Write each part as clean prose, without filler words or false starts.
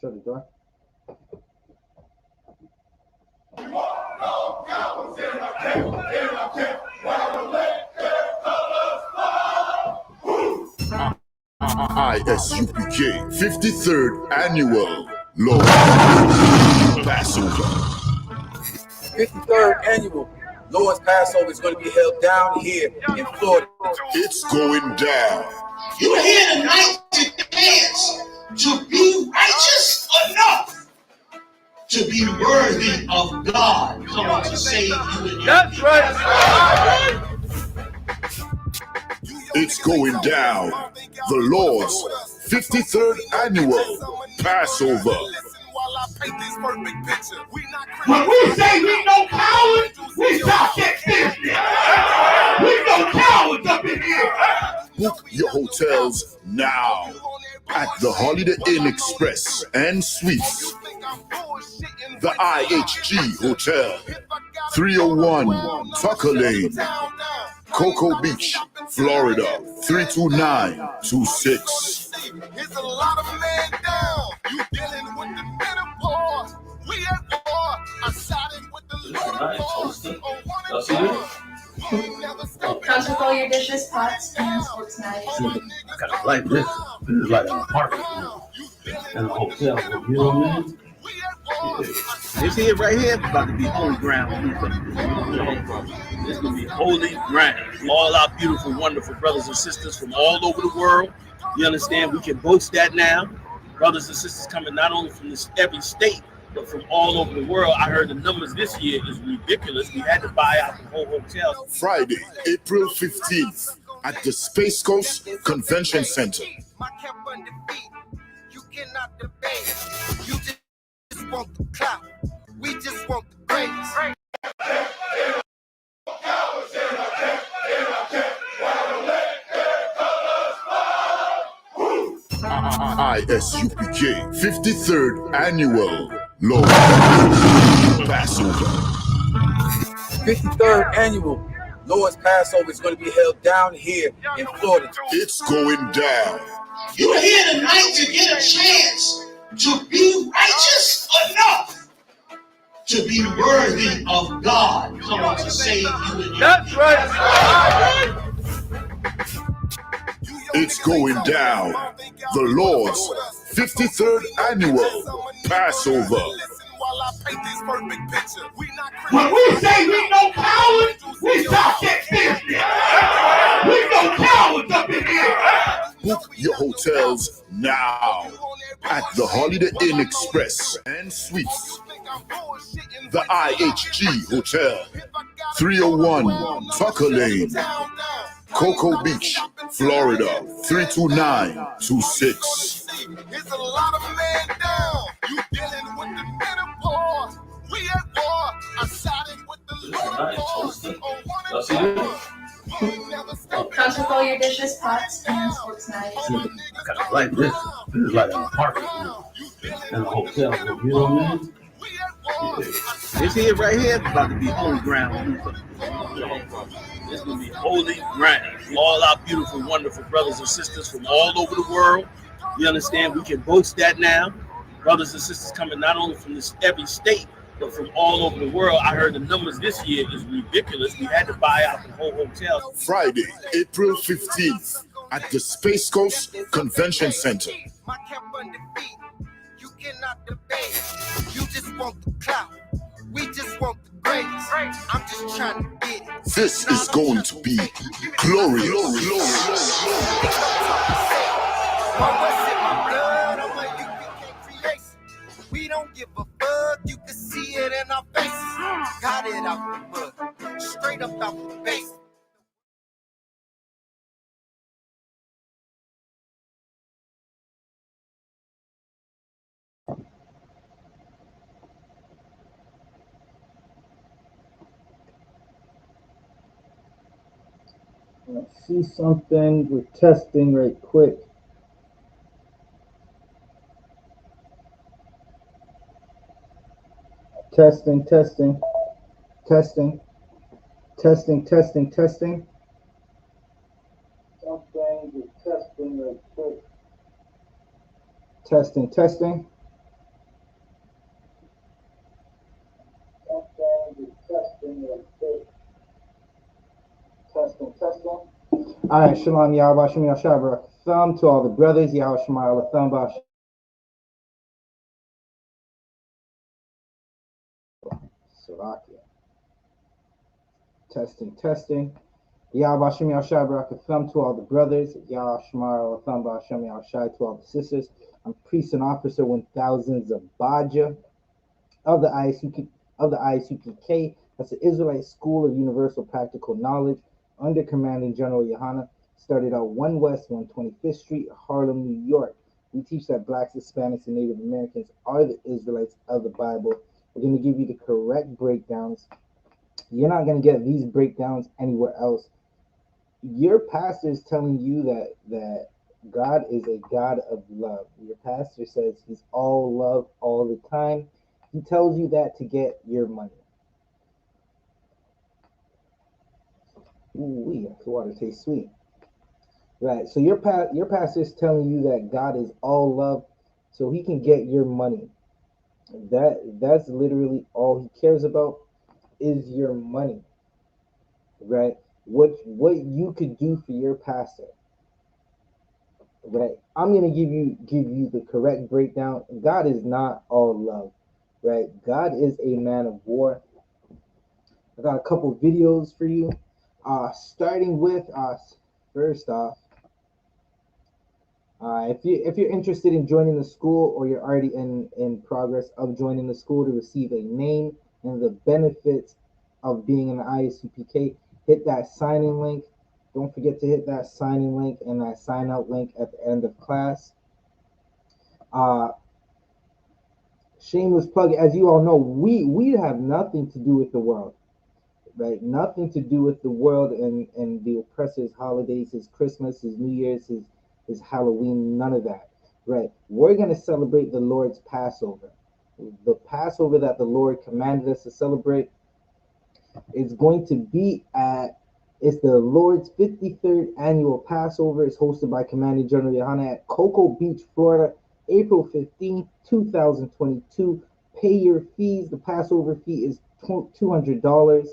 Shut the door. I.S.U.P.K 53rd Annual Lord Passover. 53rd Annual Lord's Passover is going to be held down here in Florida. It's going down. You're here tonight to dance, to be righteous enough to be worthy of God coming to save you and your That's right. It's going down. The Lord's 53rd Annual Passover. When we say we no cowards, we talk that business. We no cowards up in here. Book your hotels now at the Holiday Inn Express and Suites, the IHG Hotel, 301 Tucker Lane, Cocoa Beach, Florida, 32926. Here's a lot of men down. You dealing with the metaphor. We at war. I'm siding with the Lord. Counter all your dishes, pots, pans, forks, knives. I kind of like this. This is like an apartment and a hotel. You know what I mean? This here right here is about to be holy ground. This is going to be holy ground. All our beautiful, wonderful brothers and sisters from all over the world. You understand? We can boast that now. Brothers and sisters coming not only from every state, but from all over the world. I heard the numbers this year is ridiculous. We had to buy out the whole hotel. Friday, April 15th at the Space Coast Convention Center. My camp undefeated. You cannot debate. You just want the clout. We just want the grace. I.S.U.P.K 53rd Annual Lord Passover. 53rd Annual Lord's Passover is going to be held down here in Florida. It's going down. You're here tonight to get a chance to be righteous enough to be worthy of God coming to save you and your That's right. It's going down. The Lord's 53rd Annual Passover. When we say we no cowards, we talk that business. We no cowards up in here. Book your hotels now at the Holiday Inn Express and Suites, the IHG Hotel, 301 Tucker Lane, Cocoa Beach, Florida, 32926. Here's a lot of men down. You dealing with the metaphor. We at war. I'm siding with the Lord. Counter all your dishes, pots, pans, forks, knives. I kind of like this. This is like an apartment and a hotel. You know what I mean? This here right here is about to be holy ground. This is going to be holy ground. All our beautiful, wonderful brothers and sisters from all over the world. You understand? We can boast that now. Brothers and sisters coming not only from every state, but from all over the world. I heard the numbers this year is ridiculous. We had to buy out the whole hotel. Friday, April 15th at the Space Coast Convention Center. My camp undefeated. You cannot debate. You just want the clout. We just want the grace. I'm just trying to get it. This is going to be glorious. We don't give a fuck, you can see it in our faces. Got it out the mud, straight up out the base. Let's see something. We're testing right quick. Testing. Something. We're testing right quick. Testing. All right, Shalom, Yahweh, Shem, Yahshua, thumb to all the brothers, Yahweh, Shema, thumb, Salakia. Testing. Yahweh, Shem, Yahshua, thumb to all the brothers, Yahweh, Shema, thumb, Shem, Yahshua, to all the sisters. I'm priest and officer 1000s of Baja of the I.S.U.P.K. That's the Israelite School of Universal Practical Knowledge under Commanding General YAHANNA. Started out 1 West 125th Street, Harlem, New York. We teach that blacks, Hispanics, and Native Americans are the Israelites of the Bible. We're going to give you the correct breakdowns. You're not going to get these breakdowns anywhere else. Your pastor is telling you that God is a God of love. Your pastor says he's all love all the time. He tells you that to get your money. Ooh, the water tastes sweet. Right. So your pastor is telling you that God is all love, so he can get your money. That's literally all he cares about is your money. Right. What you could do for your pastor. Right. I'm gonna give you the correct breakdown. God is not all love. Right. God is a man of war. I got a couple videos for you. Starting with first off, if you're interested in joining the school, or you're already in progress of joining the school to receive a name and the benefits of being an I.S.U.P.K, hit that sign-in link. Don't forget to hit that sign-in link and that sign-out link at the end of class. Shameless plug, as you all know, we have nothing to do with the world. Right, nothing to do with the world and the oppressor's holidays, his Christmas, his New Year's, his Halloween, none of that. Right, we're gonna celebrate the Lord's Passover, the Passover that the Lord commanded us to celebrate. It's going to be it's the Lord's 53rd annual Passover. It's hosted by Commanding General YAHANNA at Cocoa Beach, Florida, April 15th, 2022. Pay your fees. The Passover fee is $200.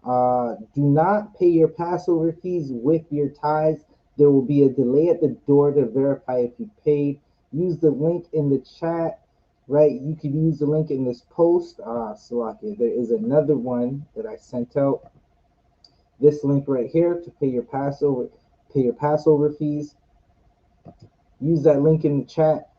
Do not pay your Passover fees with your tithes. There will be a delay at the door to verify if you paid. Use the link in the chat, right? You can use the link in this post. Salakia, there is another one that I sent out. This link right here to pay your Passover fees. Use that link in the chat.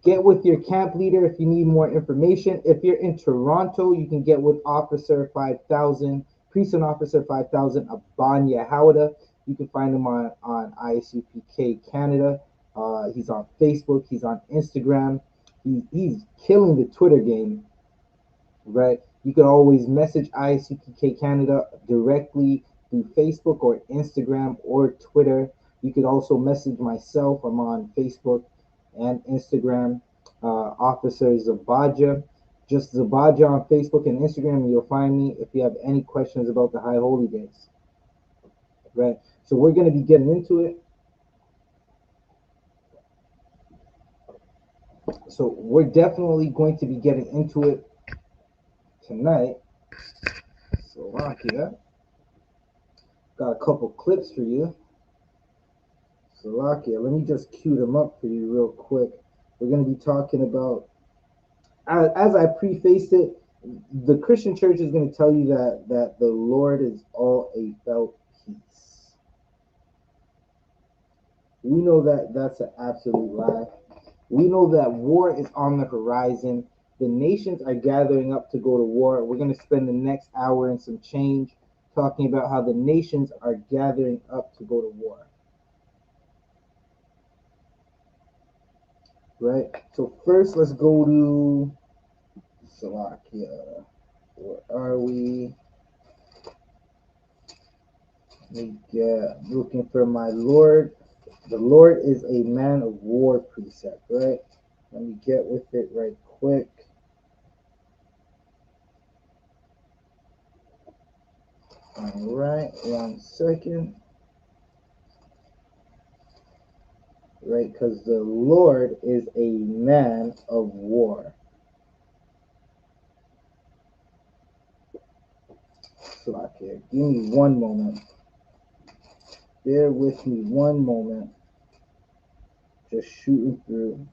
Get with your camp leader if you need more information. If you're in Toronto, you can get with Officer 5000. Priest and Officer 5000 Aban Yahawada. You can find him on I.S.U.P.K Canada. He's on Facebook. He's on Instagram. He's killing the Twitter game, right? You can always message I.S.U.P.K Canada directly through Facebook or Instagram or Twitter. You could also message myself. I'm on Facebook and Instagram. Officer Zabaja. Just Zabaja on Facebook and Instagram, and you'll find me if you have any questions about the High Holy Days. Right? So we're going to be getting into it. So we're definitely going to be getting into it tonight. Salakia. Got a couple clips for you. Salakia. Let me just cue them up for you real quick. We're going to be talking about, as I prefaced it, the Christian church is going to tell you that the Lord is all about peace. We know that that's an absolute lie. We know that war is on the horizon. The nations are gathering up to go to war. We're going to spend the next hour and some change talking about how the nations are gathering up to go to war. Right? So first, let's go to Salakia. Where are we? Looking for my Lord. The Lord is a man of war precept, right? Let me get with it right quick. All right, 1 second. Right, because the Lord is a man of war. Salakia, give me one moment. Bear with me one moment. Just shooting through.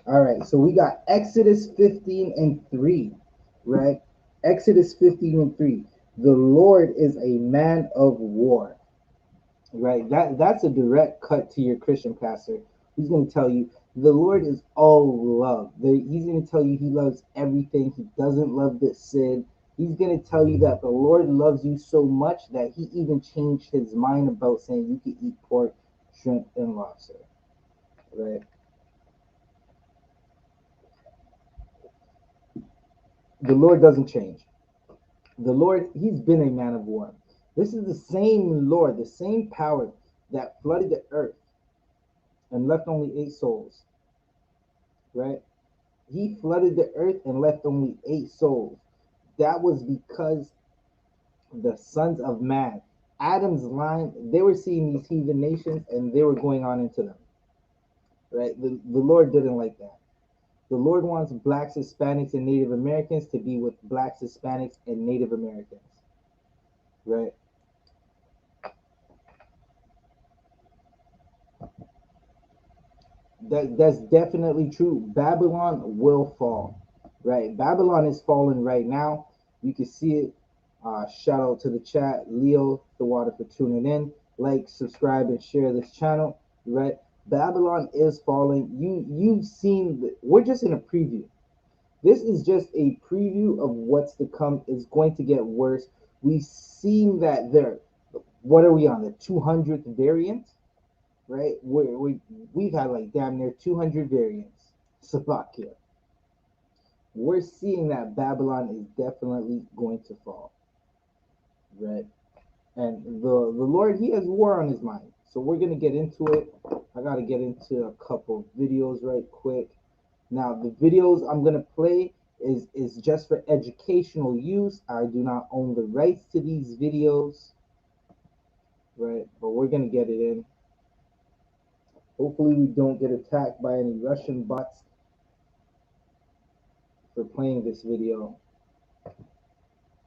All right, so we got Exodus 15 and 3, right? Exodus 15 and 3. The Lord is a man of war, right? That's a direct cut to your Christian pastor. He's going to tell you the Lord is all love. He's going to tell you he loves everything. He doesn't love the sin. He's going to tell you that the Lord loves you so much that he even changed his mind about saying you can eat pork, shrimp, and lobster, right? The Lord doesn't change. The Lord, he's been a man of war. This is the same Lord, the same power that flooded the earth and left only 8 souls, right? He flooded the earth and left only 8 souls. That was because the sons of man, Adam's line, they were seeing these heathen nations and they were going on into them, right? The Lord didn't like that. The Lord wants blacks, Hispanics, and Native Americans to be with blacks, Hispanics, and Native Americans, right? That's definitely true. Babylon will fall, right? Babylon is falling right now. You can see it. Shout out to the chat, Leo, the water for tuning in. Like, subscribe, and share this channel, right? Babylon is falling. You've seen. We're just in a preview. This is just a preview of what's to come. It's going to get worse. We've seen that there. What are we on, the 200th variant? Right? We've had like damn near 200 variants. Slovakia. We're seeing that Babylon is definitely going to fall, right? And the Lord, he has war on his mind. So we're gonna get into it. I gotta get into a couple of videos right quick. Now the videos I'm gonna play is just for educational use. I do not own the rights to these videos, right? But we're gonna get it in. Hopefully we don't get attacked by any Russian bots for playing this video.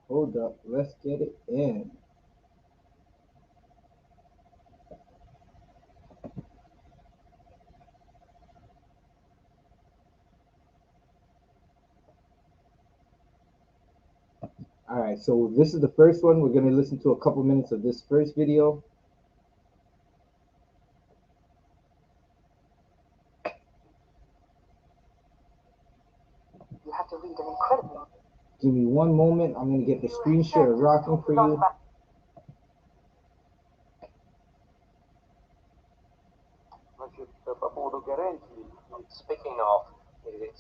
Hold up, let's get it in. All right, so this is the first one. We're going to listen to a couple minutes of this first video. You have to read an incredible. Give me one moment. I'm going to get the screen share rocking for you. Speaking of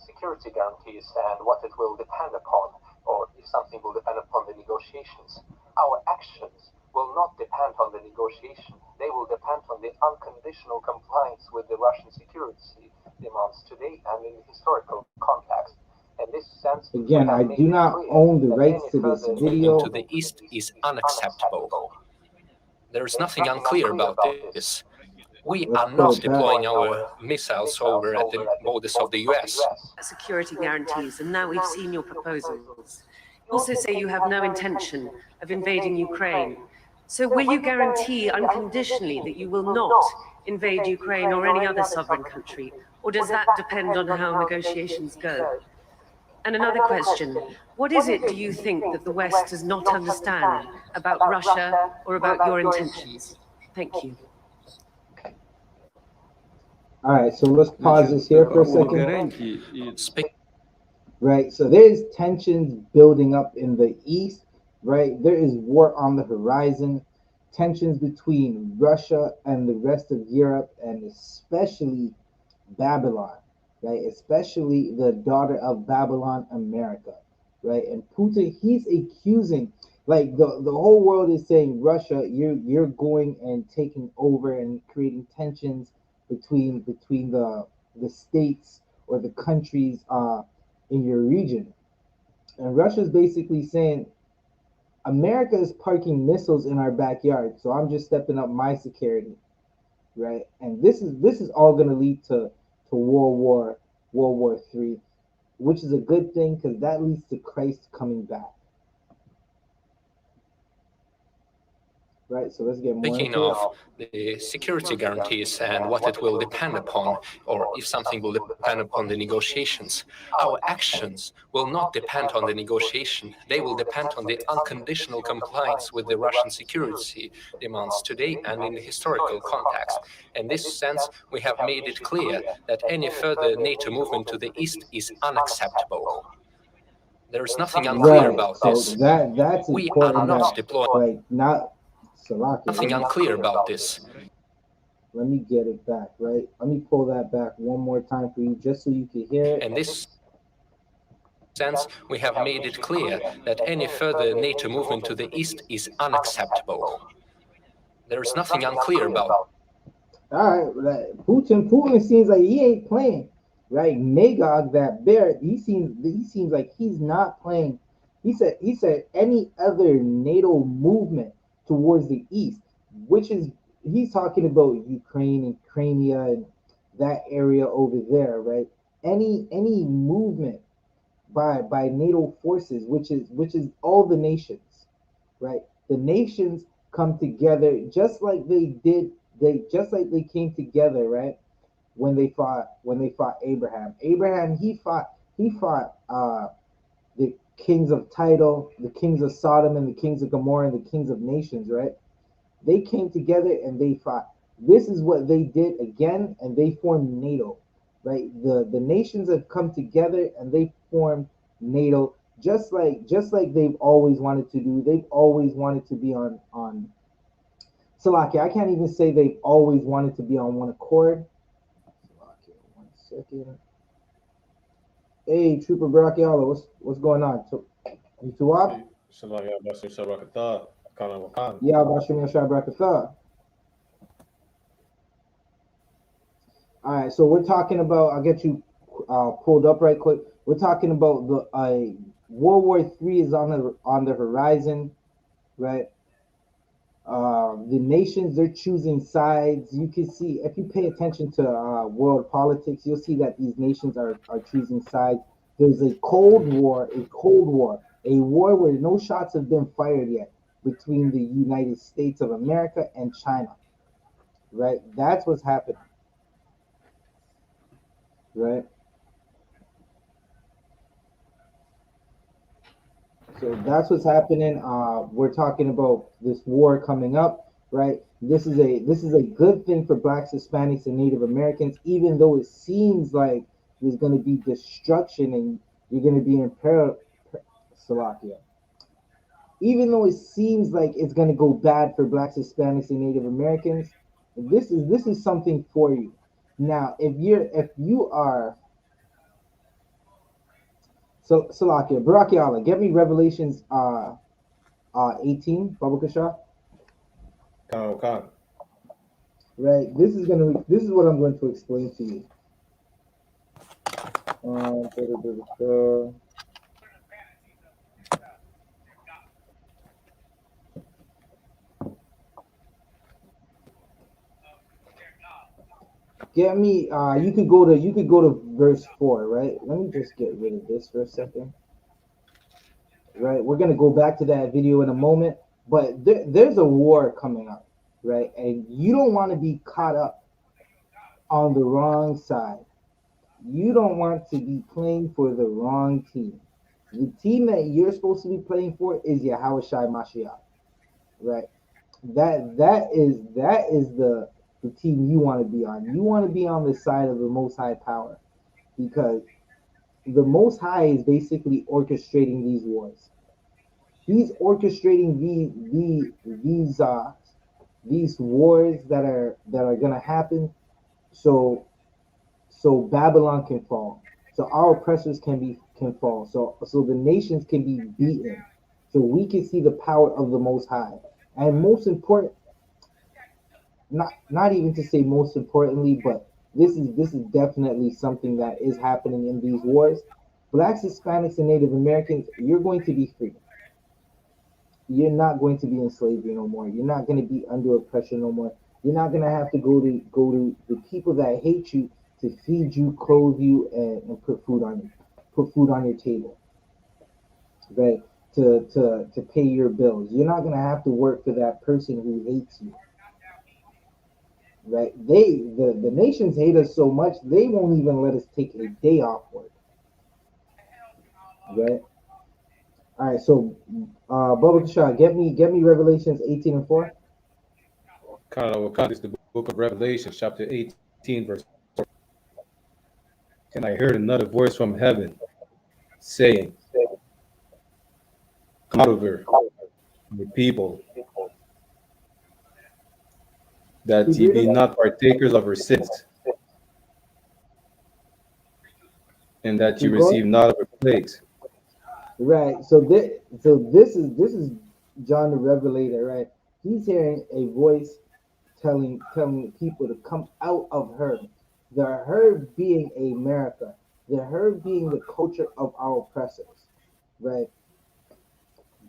security guarantees and what it will depend upon, or if something will depend upon the negotiations, our actions will not depend on the negotiation. They will depend on the unconditional compliance with the Russian security demands today and in the historical context. In this sense, again, I do not own the rights to this video. To the east is unacceptable. There is nothing unclear about this. We are not deploying our missiles over at the borders of the US. Security guarantees, and now we've seen your proposals. You also say you have no intention of invading Ukraine. So will you guarantee unconditionally that you will not invade Ukraine or any other sovereign country? Or does that depend on how negotiations go? And another question, what is it, do you think, that the West does not understand about Russia or about your intentions? Thank you. All right, so let's pause this here for a second. Right, so there's tensions building up in the east, right? There is war on the horizon, tensions between Russia and the rest of Europe, and especially Babylon, right? Especially the daughter of Babylon, America, right? And Putin, he's accusing, like the whole world is saying, Russia, you're going and taking over and creating tensions between the states or the countries in your region. And Russia's basically saying America is parking missiles in our backyard, so I'm just stepping up my security, right? And this is all going to lead to World War III. which is a good thing because that leads to Christ coming back. Right, so let's get more Speaking into it. of the security guarantees and what it will depend upon, or if something will depend upon the negotiations, our actions will not depend on the negotiation. They will depend on the unconditional compliance with the Russian security demands today and in the historical context. In this sense, we have made it clear that any further NATO movement to the east is unacceptable. There is nothing unclear about this. That's We important. are not deploying. Like, not Nothing unclear about this. Let me get it back, right? Let me pull that back one more time for you, just so you can hear it. In this sense, we have made it clear that any further NATO movement to the east is unacceptable. There is nothing unclear about. All right, Putin seems like he ain't playing, right? Magog, that bear, he seems like he's not playing. He said any other NATO movement towards the east, which is, he's talking about Ukraine and Crimea and that area over there, right? Any movement by NATO forces, which is all the nations, right? The nations come together just like they did. They came together, right? When they fought Abraham. Abraham, he fought the kings of Tidal, the kings of Sodom, and the kings of Gomorrah, and the kings of nations, right? They came together and they fought. This is what they did again, and they formed NATO, right? The nations have come together and they formed NATO, just like they've always wanted to do. They've always wanted to be on Salakia. I can't even say they've always wanted to be on one accord. Salakia, 1 second. Hey, Trooper Brachiala, what's going on? You two up? Yeah, Bashim Yashar Brakatha. All right, so we're talking about, I'll get you pulled up right quick. We're talking about the World War III is on the horizon, right? The nations, they're choosing sides. You can see, if you pay attention to world politics, you'll see that these nations are choosing sides. There's a Cold War, a war where no shots have been fired yet between the United States of America and China, right? That's what's happening, right? So that's what's happening. We're talking about this war coming up, right? This is a good thing for Blacks, Hispanics, and Native Americans, even though it seems like there's going to be destruction and you're going to be in Salakia. Even though it seems like it's going to go bad for Blacks, Hispanics, and Native Americans, this is something for you. Now, if you are So Salakia, Barakiala, get me Revelations 18, Baba Kasha. Right, this is what I'm going to explain to you. Get me you could go to verse 4, right? Let me just get rid of this for a second. Right, we're gonna go back to that video in a moment, but there's a war coming up, right? And you don't want to be caught up on the wrong side. You don't want to be playing for the wrong team. The team that you're supposed to be playing for is Yahweh Shai Mashiach, right? That is the team you want to be on. You want to be on the side of the Most High Power, because the Most High is basically orchestrating these wars. He's orchestrating these wars that are gonna happen, so Babylon can fall, so our oppressors can fall, so the nations can be beaten, so we can see the power of the Most High. And most important, not even to say most importantly, but this is definitely something that is happening in these wars. Blacks, Hispanics, and Native Americans, you're going to be free. You're not going to be in slavery no more. You're not going to be under oppression no more. You're not going to have to go to the people that hate you to feed you, clothe you, and put food on put food on your table, right? To pay your bills. You're not gonna have to work for that person who hates you, right? The nations hate us so much they won't even let us take a day off work, right? All right, so Baba Kashah, get me Revelations 18:4. This is the book of Revelation, chapter 18, verse 4. And I heard another voice from heaven saying, come out of her, my people, that Keep ye be reading. not partakers of her sins, and that ye Keep going. receive not of her plagues. Right. So this is John the Revelator, right? He's hearing a voice telling people to come out of her. The her being America, the her being the culture of our oppressors, right?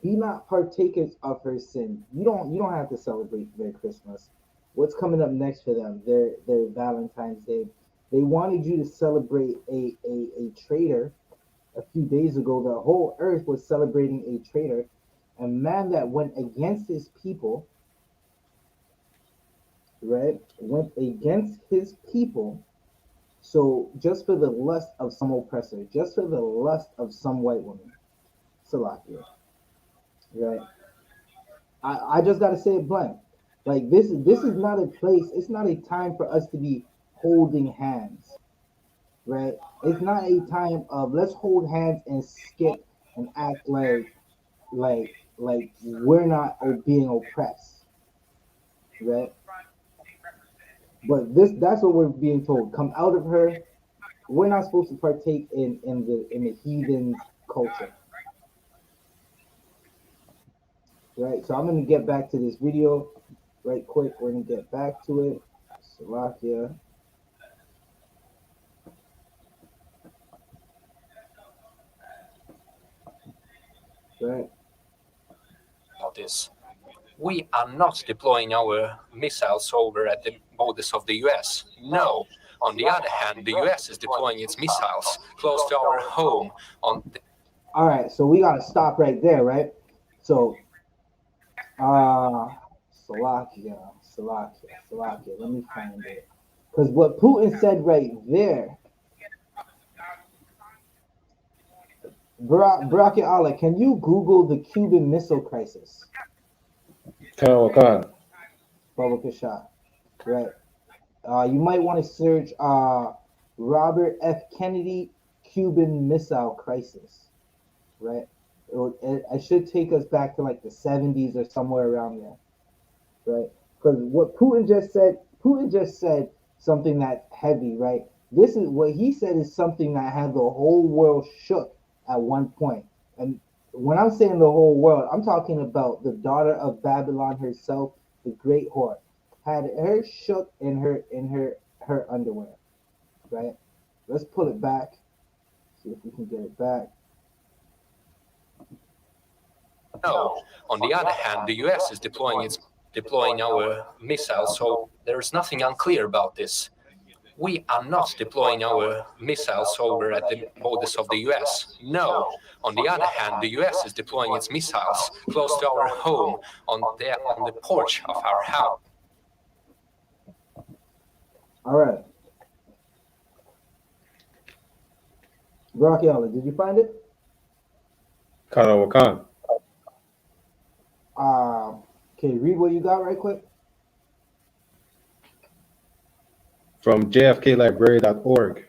Be not partakers of her sin. You don't have to celebrate their Christmas. What's coming up next for them? Their Valentine's Day. They wanted you to celebrate a traitor a few days ago. The whole earth was celebrating a traitor, a man that went against his people, right? Went against his people. So just for the lust of some oppressor, just for the lust of some white woman, Salakia, right? I just gotta say it blunt. Like this is not a place. It's not a time for us to be holding hands, right? It's not a time of let's hold hands and skip and act like we're not being oppressed, right? But that's what we're being told. Come out of her. We're not supposed to partake in the heathen's culture, right? So I'm gonna get back to this video right quick. We're gonna get back to it. Salakia, right? This. We are not deploying our missiles over at the borders of the US. No. On the other hand, the US is deploying its missiles close to our home on the All right, so we gotta stop right there, right? So, Salakia. Let me find it. Because what Putin said right there, Barack Allah, can you Google the Cuban Missile Crisis? Khan. Baba Kashah, right? You might want to search Robert F. Kennedy Cuban Missile Crisis, right? It should take us back to like the 70s or somewhere around there, right? Because what Putin just said something that heavy, right? This is what he said is something that had the whole world shook at one point. And when I'm saying the whole world, I'm talking about the daughter of Babylon herself, the great whore, had her shook in her underwear, right? Let's pull it back. See if we can get it back. No. On the other hand, the US is deploying our missiles, so there is nothing unclear about this. We are not deploying our missiles over at the borders of the US. No. On the other hand, the US is deploying its missiles close to our home on the porch of our house. All right. Rocky Island, did you find it? Khan. Okay, read what you got right quick. From jfklibrary.org.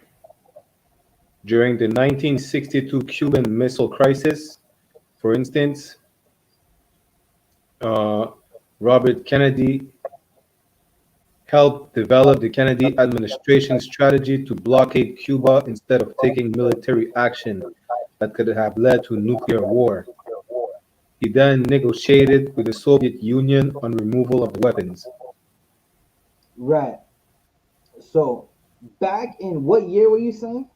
During the 1962 Cuban Missile Crisis, for instance, Robert Kennedy helped develop the Kennedy administration's strategy to blockade Cuba instead of taking military action that could have led to nuclear war. He then negotiated with the Soviet Union on removal of weapons. Right. So, back in what year were you saying?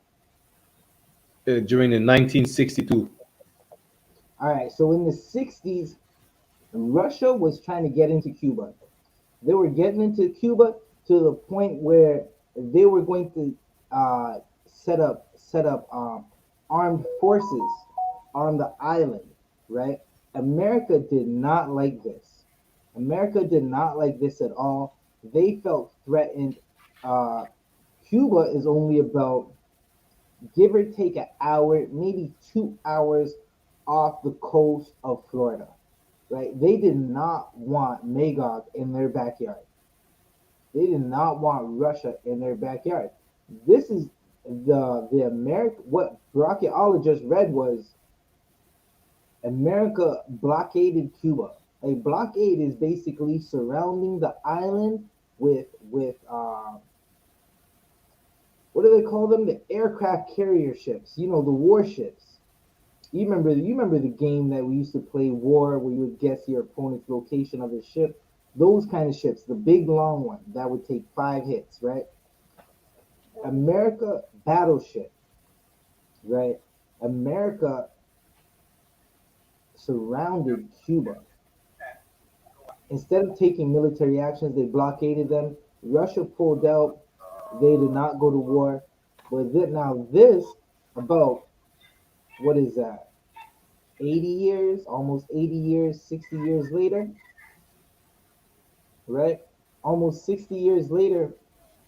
During the 1962. All right. So in the 60s, Russia was trying to get into Cuba. They were getting into Cuba to the point where they were going to set up armed forces on the island, right? America did not like this. America did not like this at all. They felt threatened. Uh, Cuba is only about, give or take, an hour, maybe 2 hours off the coast of Florida, right? They did not want Magog in their backyard. They did not want Russia in their backyard. This is the America. What archaeologists read was America blockaded Cuba. A blockade is basically surrounding the island with what do they call them? The aircraft carrier ships. You know, the warships. You remember the game that we used to play, War, where you would guess your opponent's location of his ship. Those kind of ships, the big long one that would take 5 hits, right? America battleship, right? America surrounded Cuba. Instead of taking military actions, they blockaded them. Russia pulled out. They did not go to war. But now this, about, what is that? 80 years, almost 80 years, 60 years later, right? Almost 60 years later,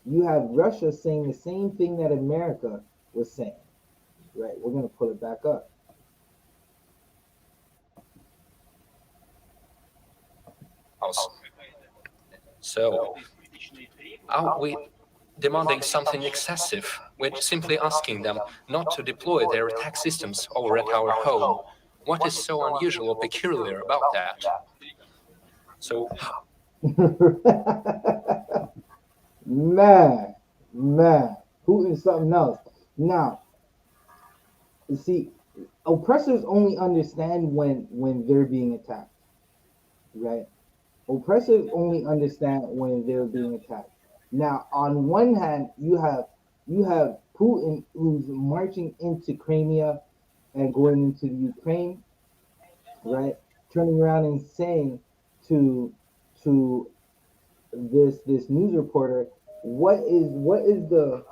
you have Russia saying the same thing that America was saying, right? We're going to pull it back up. So, are we demanding something excessive? We're simply asking them not to deploy their attack systems over at our home. What is so unusual or peculiar about that? So, man, Putin's something else. Now, you see, oppressors only understand when they're being attacked, right? Oppressors only understand when they're being attacked. Now, on one hand, you have Putin, who's marching into Crimea and going into the Ukraine, right? Turning around and saying to this news reporter, what is the,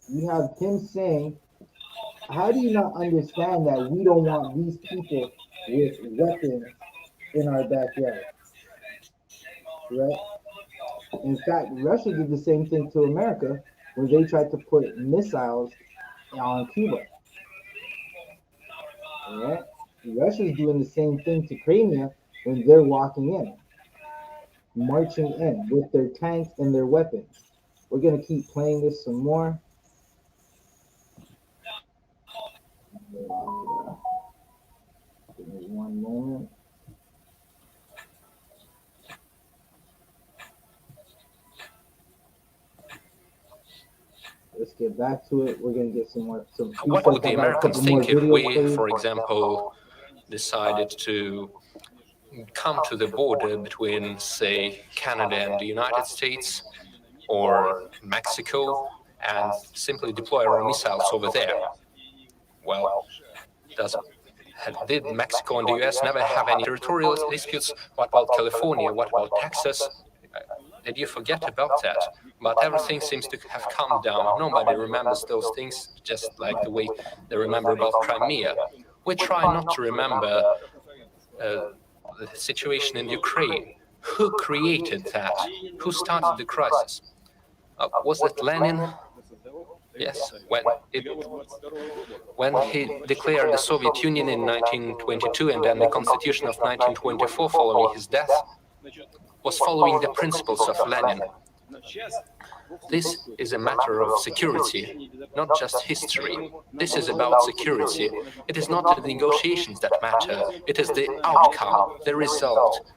you have him saying, how do you not understand that we don't want these people with weapons in our backyard, right? In fact, Russia did the same thing to America when they tried to put missiles on Cuba, right? Russia's doing the same thing to Crimea when they're walking in, marching in with their tanks and their weapons. We're gonna keep playing this some more. Give me one moment. Let's get back to it. We're gonna get some more. what would the Americans think if we, for example, decided to come to the border between, say, Canada and the United States or Mexico and simply deploy our missiles over there? Well, did Mexico and the US never have any territorial disputes? What about California? What about Texas? Did you forget about that? But everything seems to have calmed down. Nobody remembers those things, just like the way they remember about Crimea. We try not to remember the situation in Ukraine. Who created that? Who started the crisis? Was it Lenin? Yes, when he declared the Soviet Union in 1922 and then the Constitution of 1924 following his death, was following the principles of Lenin. This is a matter of security, not just history. This is about security. It is not the negotiations that matter. It is the outcome, the result.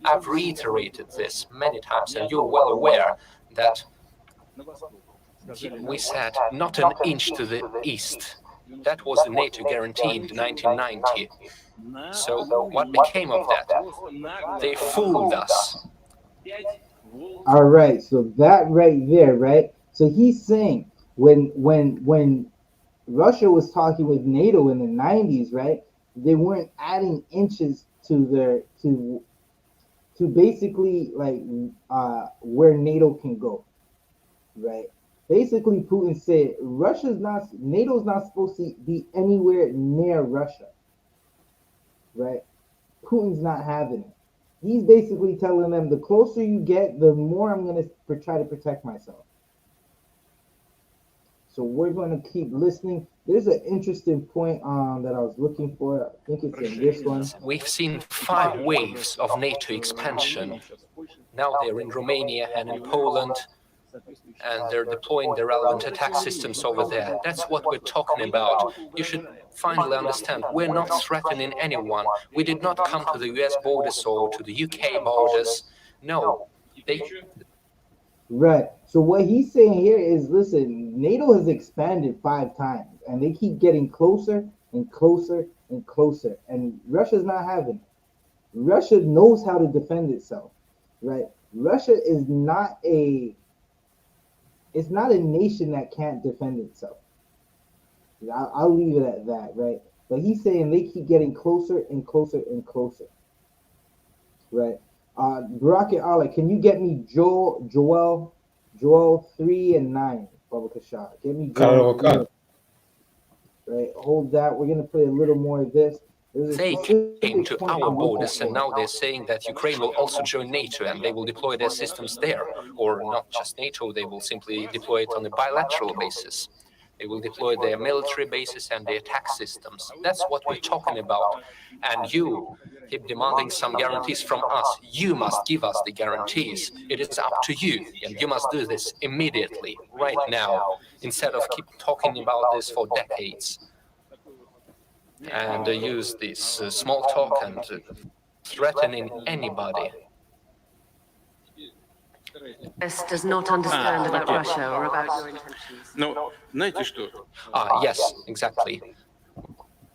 I've reiterated this many times, and you're well aware that we said not an inch to the east. That was the NATO guarantee in 1990. So what became of that? They fooled us. All right, so that right there, right? So he's saying when Russia was talking with NATO in the 90s, right? They weren't adding inches to their to basically like where NATO can go, right? Basically, Putin said NATO's not supposed to be anywhere near Russia, right? Putin's not having it. He's basically telling them the closer you get, the more I'm going to try to protect myself. So we're going to keep listening. There's an interesting point that I was looking for. I think it's in this one. We've seen 5 waves of NATO expansion. Now they're in Romania and in Poland, and they're deploying the relevant attack systems over there. That's what we're talking about. You should finally understand, we're not threatening anyone. We did not come to the US borders or to the UK borders. No, Right. So what he's saying here is, listen, NATO has expanded 5 times, and they keep getting closer and closer and closer, and Russia's not having it. Russia knows how to defend itself, right? Russia is not a nation that can't defend itself. I'll leave it at that, right? But he's saying they keep getting closer and closer and closer, right? Barack and Allah, can you get me Joel 3 and 9, Baba Kashar? Get me Joel 3. Right, hold that. We're gonna play a little more of this. They came to our borders, and now they're saying that Ukraine will also join NATO and they will deploy their systems there. Or not just NATO, they will simply deploy it on a bilateral basis. They will deploy their military bases and their attack systems. That's what we're talking about. And you keep demanding some guarantees from us. You must give us the guarantees. It is up to you, and you must do this immediately, right now, instead of keep talking about this for decades. And use this small talk and threatening anybody. US does not understand about Russia or about your intentions. Yes, exactly.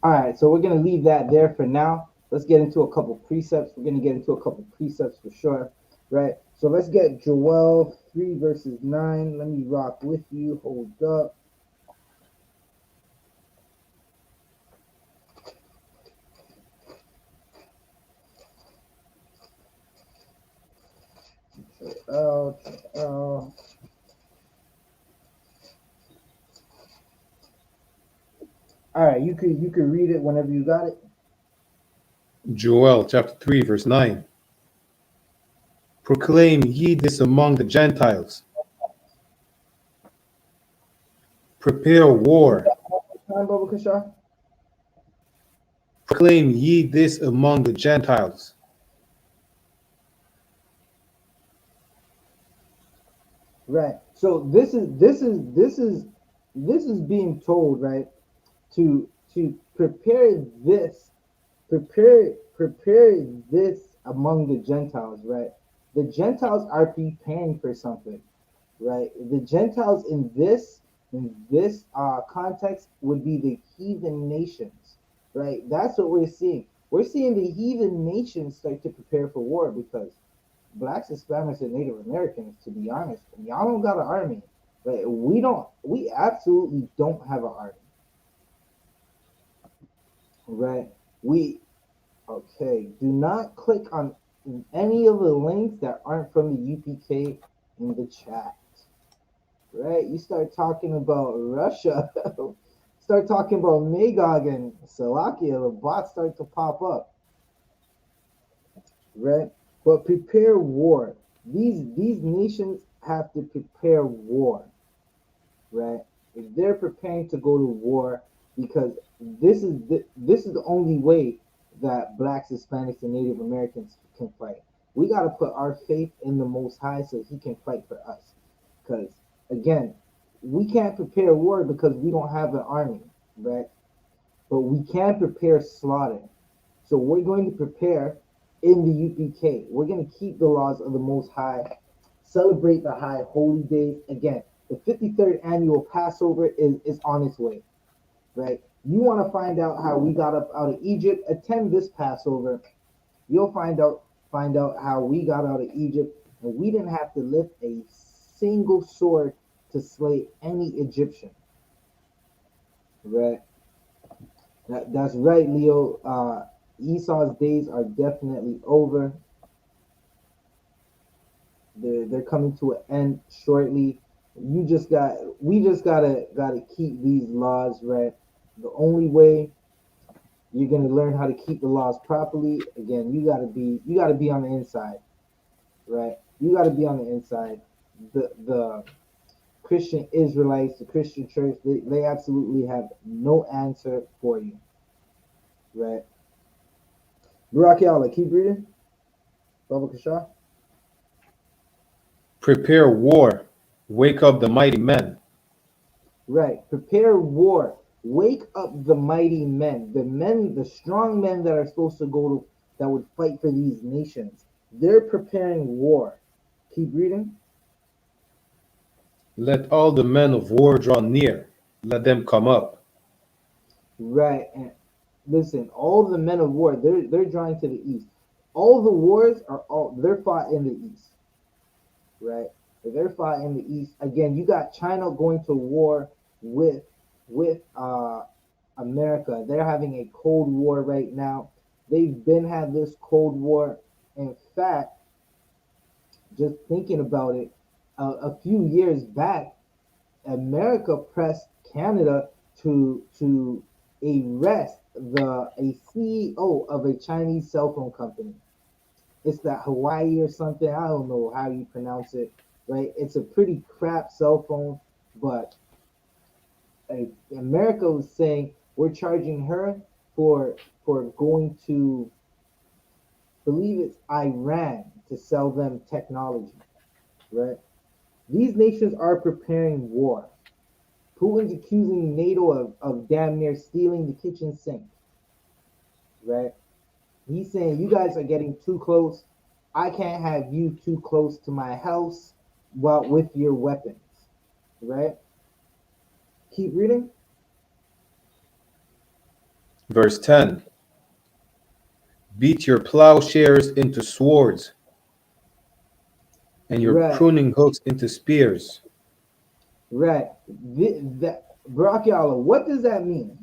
All right, so we're going to leave that there for now. Let's get into a couple precepts. We're going to get into a couple precepts for sure, right? So let's get Joel 3 verses 9. Let me rock with you. Hold up. All right, you could read it whenever you got it. Joel chapter 3 verse 9. Proclaim ye this among the Gentiles. Prepare war. Proclaim ye this among the Gentiles. Right. So this is being told, right, to prepare this among the Gentiles, right? The Gentiles are preparing for something, right? The Gentiles in this context would be the heathen nations, right? That's what we're seeing. We're seeing the heathen nations start to prepare for war because Blacks, Hispanics, and Native Americans, to be honest, y'all don't got an army. Right? We absolutely don't have an army. Right? Do not click on any of the links that aren't from the UPK in the chat. Right? You start talking about Russia, start talking about Magog and Salakia, the bots start to pop up. Right? But prepare war. These nations have to prepare war, right? If they're preparing to go to war, because this is the only way that Blacks, Hispanics, and Native Americans can fight. We got to put our faith in the Most High so He can fight for us. Because again, we can't prepare war because we don't have an army, right? But we can prepare slaughter. So we're going to prepare in the UPK. We're going to keep the laws of the Most High, celebrate the high holy days. Again, the 53rd annual Passover is on its way, right? You want to find out how we got up out of Egypt, attend this Passover. You'll find out how we got out of Egypt, and we didn't have to lift a single sword to slay any Egyptian, right? That's right, Leo. Esau's days are definitely over. They're coming to an end shortly. we just gotta keep these laws, right? The only way you're gonna learn how to keep the laws properly, again, you gotta be on the inside, right? You gotta be on the inside. The Christian Israelites, the Christian church, they absolutely have no answer for you, right? Barakiala, keep reading. Baba Kasha. Prepare war. Wake up the mighty men. Right. Prepare war. Wake up the mighty men, the strong men that are supposed to go to, that would fight for these nations. They're preparing war. Keep reading. Let all the men of war draw near. Let them come up. Right. And listen, all the men of war, they're drawing to the east. All the wars are all they're fought in the east. Right? They're fought in the east. Again, you got China going to war with with America. They're having a cold war right now. They've been had this cold war. In fact, just thinking about it, a few years back, America pressed Canada to arrest a CEO of a Chinese cell phone company. It's that Hawaii or something. I don't know how you pronounce it. Right? It's a pretty crap cell phone, but America was saying we're charging her for going to believe it's Iran to sell them technology. Right? These nations are preparing war. Putin's accusing NATO of damn near stealing the kitchen sink. Right? He's saying you guys are getting too close. I can't have you too close to my house while with your weapons. Right? Keep reading. Verse 10. Beat your plowshares into swords and your Right. pruning hooks into spears. Right. That Barakiala, what does that mean?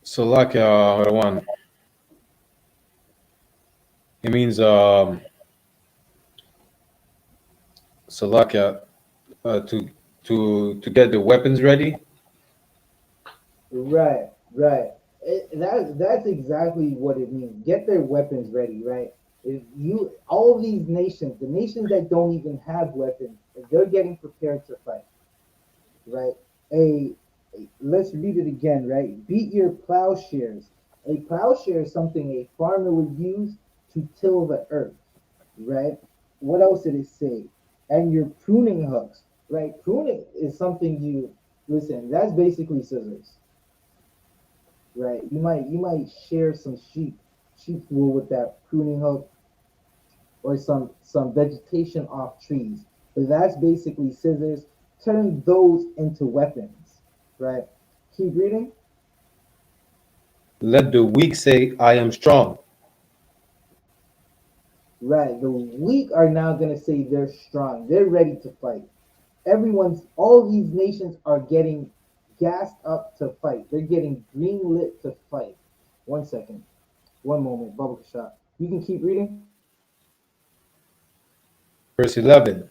So like one. It means so like to get the weapons ready. Right, right. That's exactly what it means. Get their weapons ready, right? If you all these nations, the nations that don't even have weapons, they're getting prepared to fight, right? Let's read it again, right? Beat your plowshares. A plowshare is something a farmer would use to till the earth, right? What else did it say? And your pruning hooks, right? Pruning is something you listen. That's basically scissors, right? You might share some sheep wool with that pruning hook or some vegetation off trees. But that's basically scissors. Turn those into weapons, right? Keep reading. Let the weak say, I am strong. Right. The weak are now gonna say they're strong. They're ready to fight. All these nations are getting gassed up to fight. They're getting green lit to fight. One second. One moment. Bubble shot. You can keep reading. Verse 11.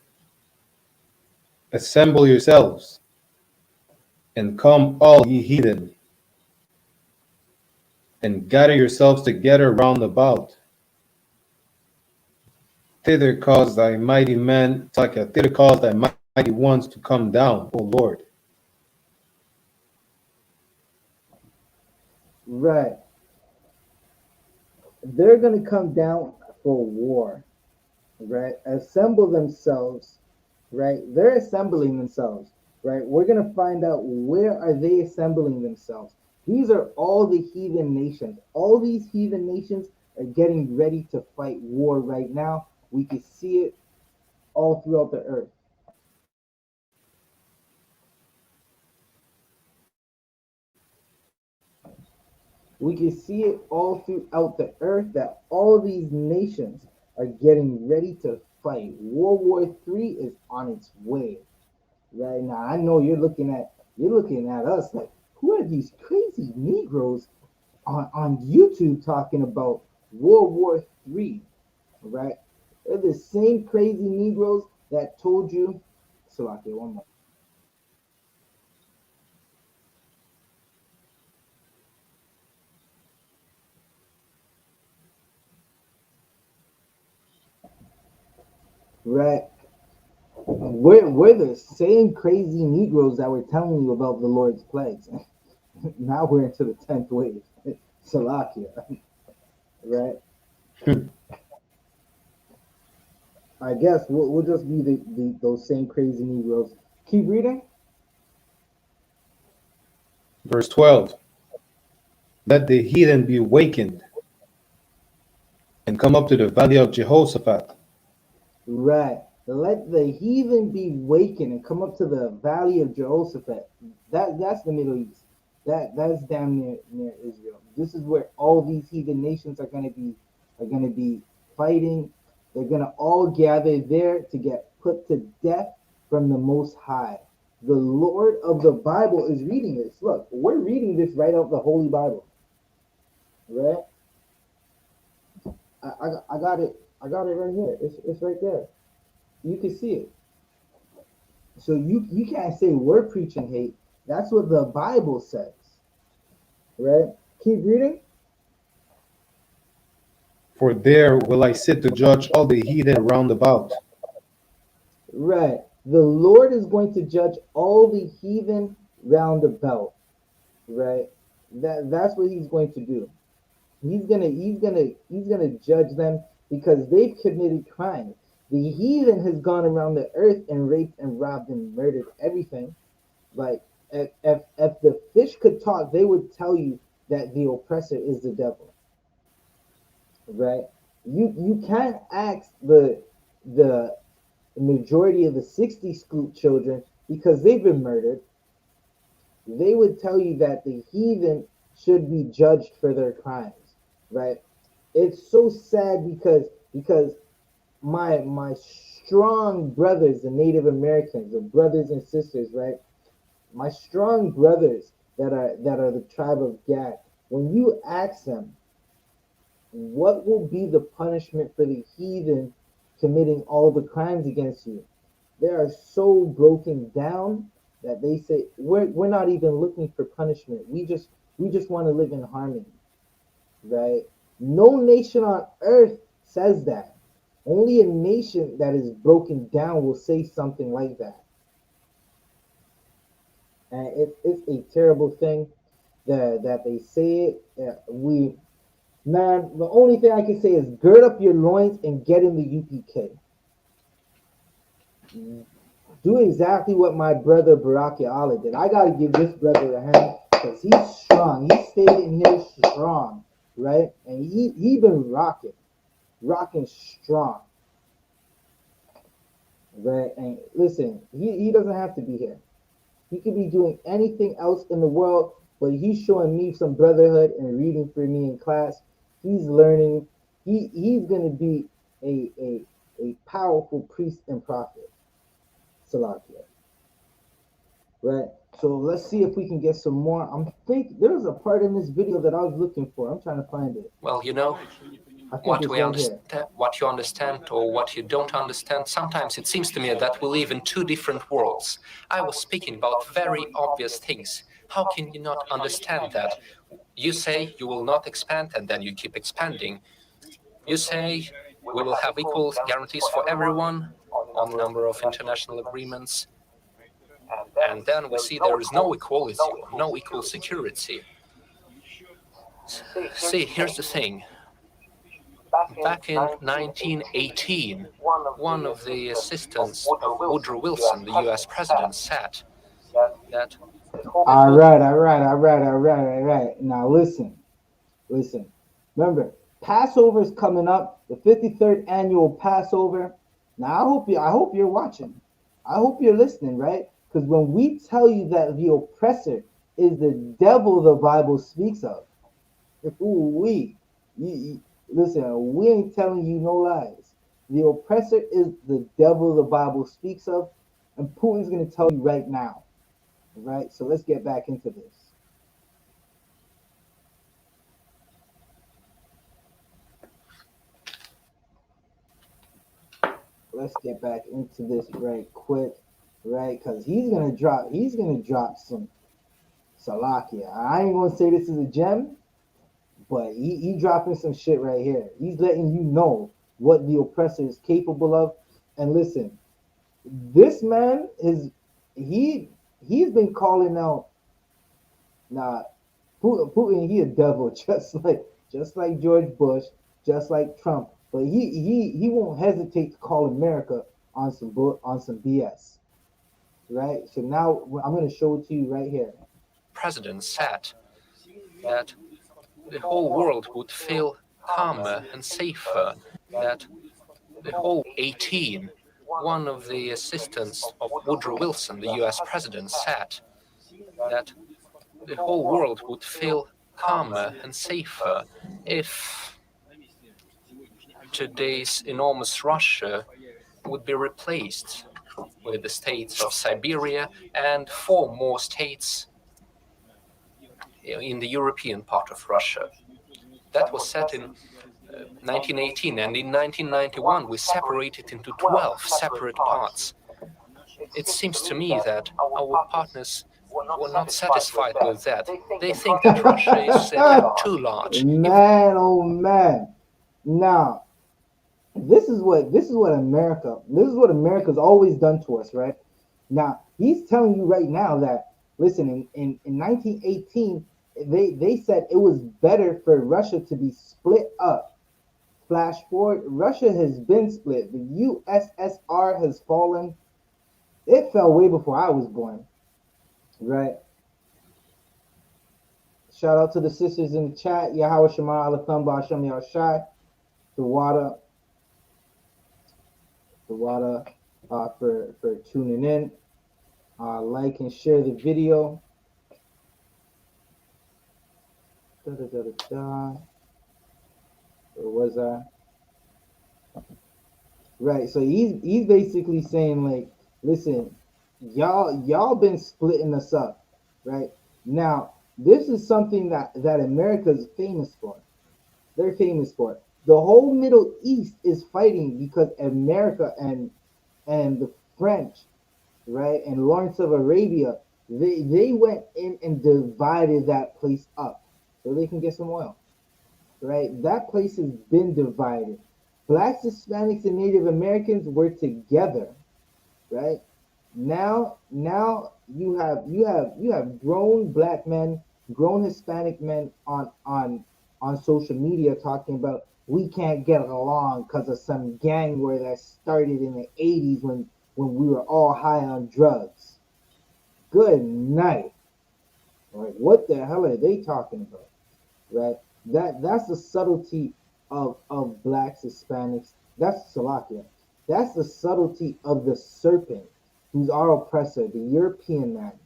Assemble yourselves and come all ye heathen, and gather yourselves together round about. Thither cause thy mighty men, thither cause thy mighty ones to come down, O Lord. Right. They're gonna come down for war. Right? Assemble themselves. Right? They're assembling themselves. Right? We're gonna find out where are they assembling themselves. These are all the heathen nations. All these heathen nations are getting ready to fight war right now. We can see it all throughout the earth. We can see it all throughout the earth that all these nations are getting ready to fight. World War III is on its way right now. I know you're looking at us like, who are these crazy Negroes on YouTube talking about World War III, right? They're the same crazy Negroes that told you. Salakia, one more. Right. We're the same crazy Negroes that were telling you about the Lord's plagues. Now we're into the 10th wave. Salakia. Right? I guess we'll just be those same crazy Negroes. Keep reading. Verse 12. Let the heathen be awakened and come up to the valley of Jehoshaphat. Right. Let the heathen be wakened and come up to the valley of Jehoshaphat. That's the Middle East. That's damn near Israel. This is where all these heathen nations are gonna be fighting. They're gonna all gather there to get put to death from the Most High. The Lord of the Bible is reading this. Look, we're reading this right out the Holy Bible. Right? I got it. I got it right here. It's right there. You can see it. So you can't say we're preaching hate. That's what the Bible says. Right? Keep reading. For there will I sit to judge all the heathen round about. Right. The Lord is going to judge all the heathen round about. Right? That's what he's going to do. He's gonna judge them because they've committed crimes. The heathen has gone around the earth and raped and robbed and murdered everything. Like if the fish could talk, they would tell you that the oppressor is the devil. Right? You can't ask the majority of the 60 scoop children because they've been murdered. They would tell you that the heathen should be judged for their crimes. Right? It's so sad because my strong brothers, the Native Americans, the brothers and sisters, right? My strong brothers that are the tribe of Gad, when you ask them what will be the punishment for the heathen committing all the crimes against you, they are so broken down that they say we're not even looking for punishment. We just want to live in harmony. Right? No nation on earth says that. Only a nation that is broken down will say something like that. And it's a terrible thing that they say it. The only thing I can say is gird up your loins and get in the UPK. Do exactly what my brother Baraki Allah did. I gotta give this brother a hand because he's strong. He stayed in here strong, right? And he been rocking strong. Right? And listen, he doesn't have to be here. He could be doing anything else in the world, but he's showing me some brotherhood and reading for me in class. He's learning. He's gonna be a powerful priest and prophet. Salakia. Right? So let's see if we can get some more. I'm think there's a part in this video that I was looking for. I'm trying to find it. Well, you know, what we understand, what you understand or what you don't understand, sometimes it seems to me that we live in two different worlds. I was speaking about very obvious things. How can you not understand that? You say you will not expand and then you keep expanding. You say we will have equal guarantees for everyone on the number of international agreements. And then we see there is no equality, no equal security. See, here's the thing. Back in 1918, one of the assistants of Woodrow Wilson, the US president, said that... All right. Now listen. Remember, Passover is coming up, the 53rd annual Passover. Now I hope you're watching. I hope you're listening, right? Because when we tell you that the oppressor is the devil the Bible speaks of, listen, we ain't telling you no lies. The oppressor is the devil the Bible speaks of, and Putin's going to tell you right now. Right? So let's get back into this. let's get back into this right quick, right? Because he's gonna drop some Salakia. I ain't gonna say this is a gem, but he dropping some shit right here. He's letting you know what the oppressor is capable of. And listen, this man is he's been calling out Putin, he a devil just like George Bush, just like Trump. But he won't hesitate to call America on some BS, right? So now I'm gonna show it to you right here. President said that the whole world would feel calmer and safer, that the whole 18, one of the assistants of Woodrow Wilson, the US president, said that the whole world would feel calmer and safer if today's enormous Russia would be replaced with the states of Siberia and 4 more states in the European part of Russia. That was set in 1918, and in 1991 we separated into 12 separate parts. It seems to me that our partners were not satisfied with that. They think that Russia is too large. Man, oh man! Now, this is what America's always done to us, right? Now he's telling you right now that listen, in 1918 they said it was better for Russia to be split up. Flash forward, Russia has been split. The USSR has fallen. It fell way before I was born, right? Shout out to the sisters in the chat. Yahweh Shema Alathamba Hashem Yahshai. The water for tuning in. Like and share the video. Where was I? Right. So he's basically saying like, listen, y'all been splitting us up, right? Now this is something that America's famous for. They're famous for it. The whole Middle East is fighting because America and the French, right, and Lawrence of Arabia, they went in and divided that place up so they can get some oil, right? That place has been divided. Blacks, Hispanics, and Native Americans were together, right? Now you have grown black men, grown Hispanic men on social media talking about we can't get along because of some gang war that started in the 80s when we were all high on drugs. Good night. Like, what the hell are they talking about? Right? That's the subtlety of blacks, Hispanics. That's Salakia. That's the subtlety of the serpent, who's our oppressor, the European man.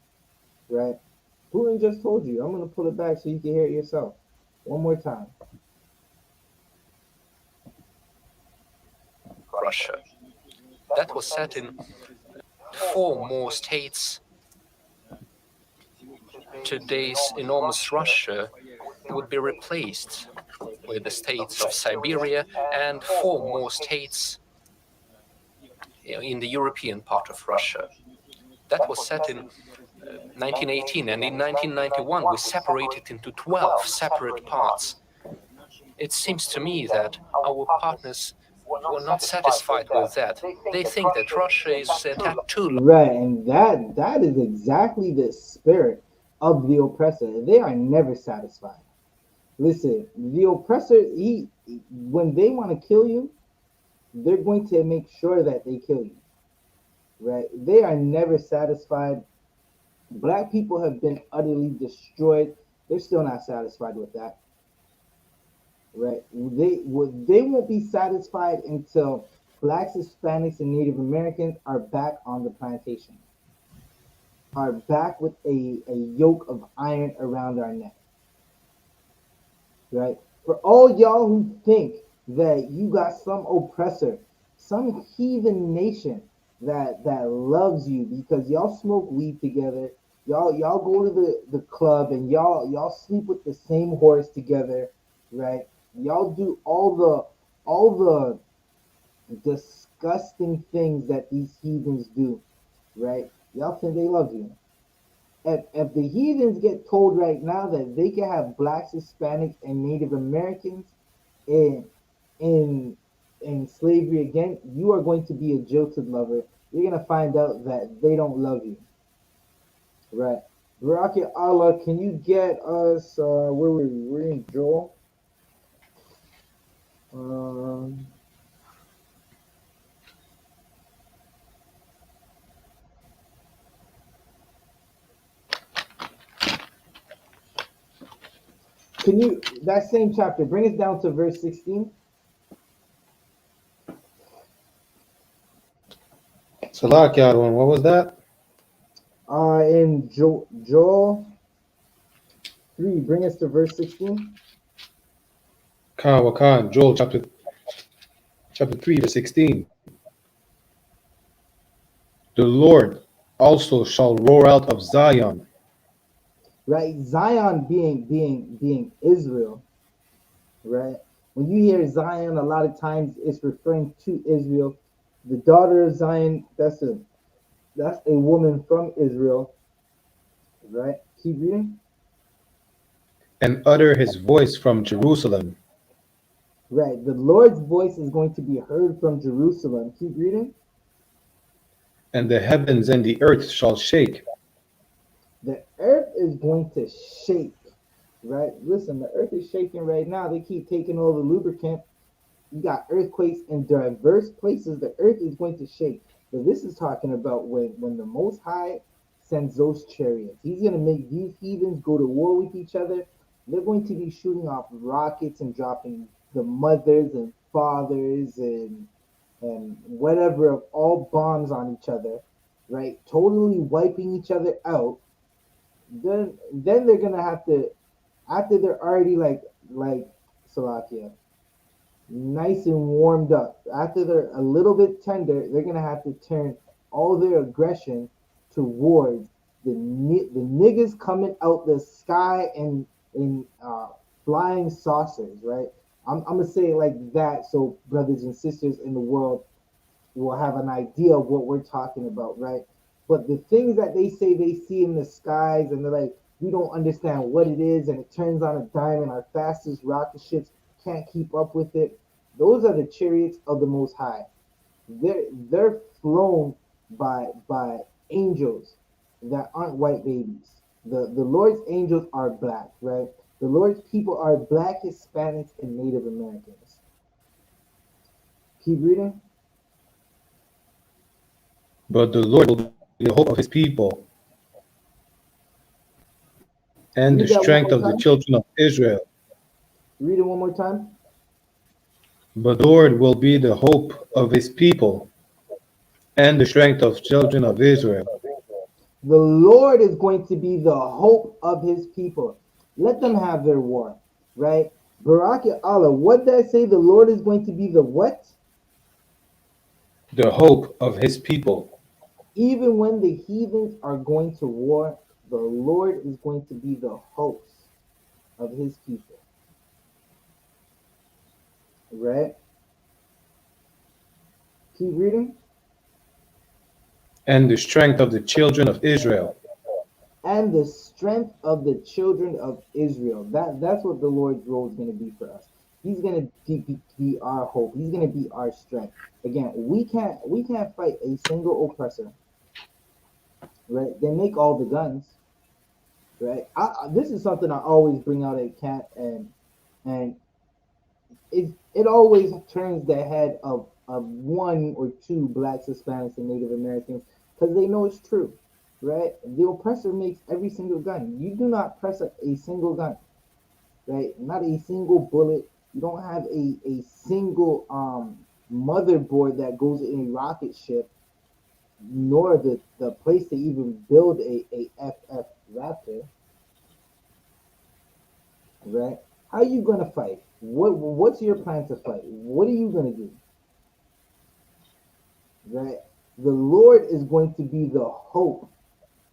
Right? Putin just told you. I'm gonna pull it back so you can hear it yourself. One more time. Russia. That was set in 4 more states. Today's enormous Russia would be replaced with the states of Siberia and 4 more states in the European part of Russia. That was set in 1918, and in 1991 we separated into 12 separate parts. It seems to me that our partners were not satisfied with that. They think that Russia is too large. Right, and that is exactly the spirit of the oppressor. They are never satisfied. Listen, the oppressor, when they want to kill you, they're going to make sure that they kill you. Right? They are never satisfied. Black people have been utterly destroyed. They're still not satisfied with that. Right? They won't be satisfied until blacks, Hispanics, and Native Americans are back on the plantation, are back with a yoke of iron around our neck. Right? For all y'all who think that you got some oppressor, some heathen nation that loves you because y'all smoke weed together, y'all go to the club, and y'all sleep with the same horse together, right? Y'all do all the disgusting things that these heathens do, right? Y'all think they love you. If the heathens get told right now that they can have blacks, Hispanics, and Native Americans in in in slavery again, you are going to be a jilted lover. You're gonna find out that they don't love you, right? Rocket Allah, can you get us where were we? We're in Joel. Um, can you that same chapter bring us down to verse 16? Salakia, what was that? In Joel 3, bring us to verse 16. Khan, Joel chapter 3, verse 16. The Lord also shall roar out of Zion. Right, Zion being Israel, right? When you hear Zion, a lot of times it's referring to Israel. The daughter of Zion, that's a woman from Israel, right? Keep reading. And utter his voice from Jerusalem. Right, the Lord's voice is going to be heard from Jerusalem. Keep reading. And the heavens and the earth shall shake. The earth is going to shake, right? Listen, the earth is shaking right now. They keep taking all the lubricant. You got earthquakes in diverse places. The earth is going to shake. But this is talking about when the Most High sends those chariots. He's going to make these heathens go to war with each other. They're going to be shooting off rockets and dropping the mothers and fathers and whatever of all bombs on each other, right? Totally wiping each other out. Then they're gonna have to, after they're already like Salakia, nice and warmed up. After they're a little bit tender, they're gonna have to turn all their aggression towards the niggas coming out the sky in flying saucers, right? I'm gonna say it like that so brothers and sisters in the world will have an idea of what we're talking about, right? But the things that they say they see in the skies and they're like, we don't understand what it is, and it turns on a dime, and our fastest rocket ships can't keep up with it. Those are the chariots of the Most High. They're flown by angels that aren't white babies. The Lord's angels are black, right? The Lord's people are black, Hispanics, and Native Americans. Keep reading. But the Lord will be the hope of his people and the Read that one strength more of the time. children of Israel. Read it one more time. But the Lord will be the hope of his people and the strength of children of Israel. The Lord is going to be the hope of his people. Let them have their war, right? Barak Allah, what did I say? The Lord is going to be the what? The hope of his people. Even when the heathens are going to war, the Lord is going to be the hope of his people. Right? Keep reading. And the strength of the children of Israel. And the strength of the children of Israel. That's what the Lord's role is going to be for us. He's going to be our hope. He's going to be our strength. Again, we can't fight a single oppressor. Right? They make all the guns. Right? This is something I always bring out at camp, and it always turns the head of one or two blacks, Hispanics, and Native Americans because they know it's true. Right? The oppressor makes every single gun. You do not press a single gun, right? Not a single bullet. You don't have a single motherboard that goes in a rocket ship, nor the place to even build a FF Raptor, right? How are you gonna fight? What's your plan to fight? What are you gonna do? Right? The Lord is going to be the hope.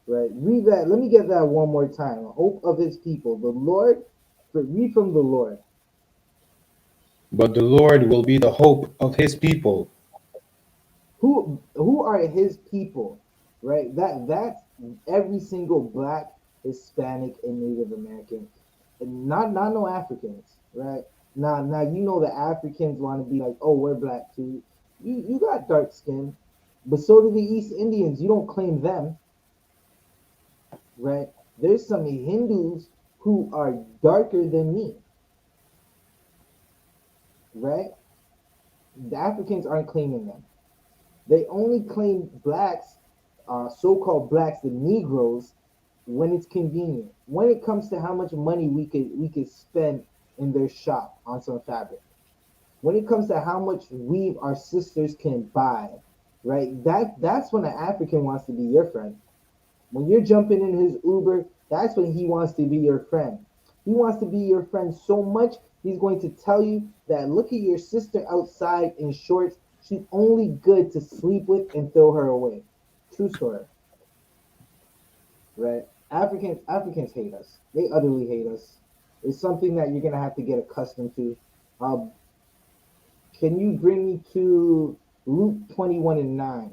Right, read that. Let me get that one more time. Hope of his people. The Lord, read from the Lord. But the Lord will be the hope of his people Who are his people, right? That's every single black, Hispanic, and Native American, and not no Africans, right? Now you know the Africans want to be like, oh, we're black too. You got dark skin, but so do the East Indians. You don't claim them, right? There's some Hindus who are darker than me, right? The Africans aren't claiming them. They only claim blacks, so-called blacks, the Negroes, when it's convenient. When it comes to how much money we could spend in their shop on some fabric. When it comes to how much weave our sisters can buy, right? That's when an African wants to be your friend. When you're jumping in his Uber, that's when he wants to be your friend. He wants to be your friend so much, he's going to tell you that look at your sister outside in shorts. She's only good to sleep with and throw her away. True story. Right? Africans hate us. They utterly hate us. It's something that you're gonna have to get accustomed to. Um, can you bring me to Luke 21:9?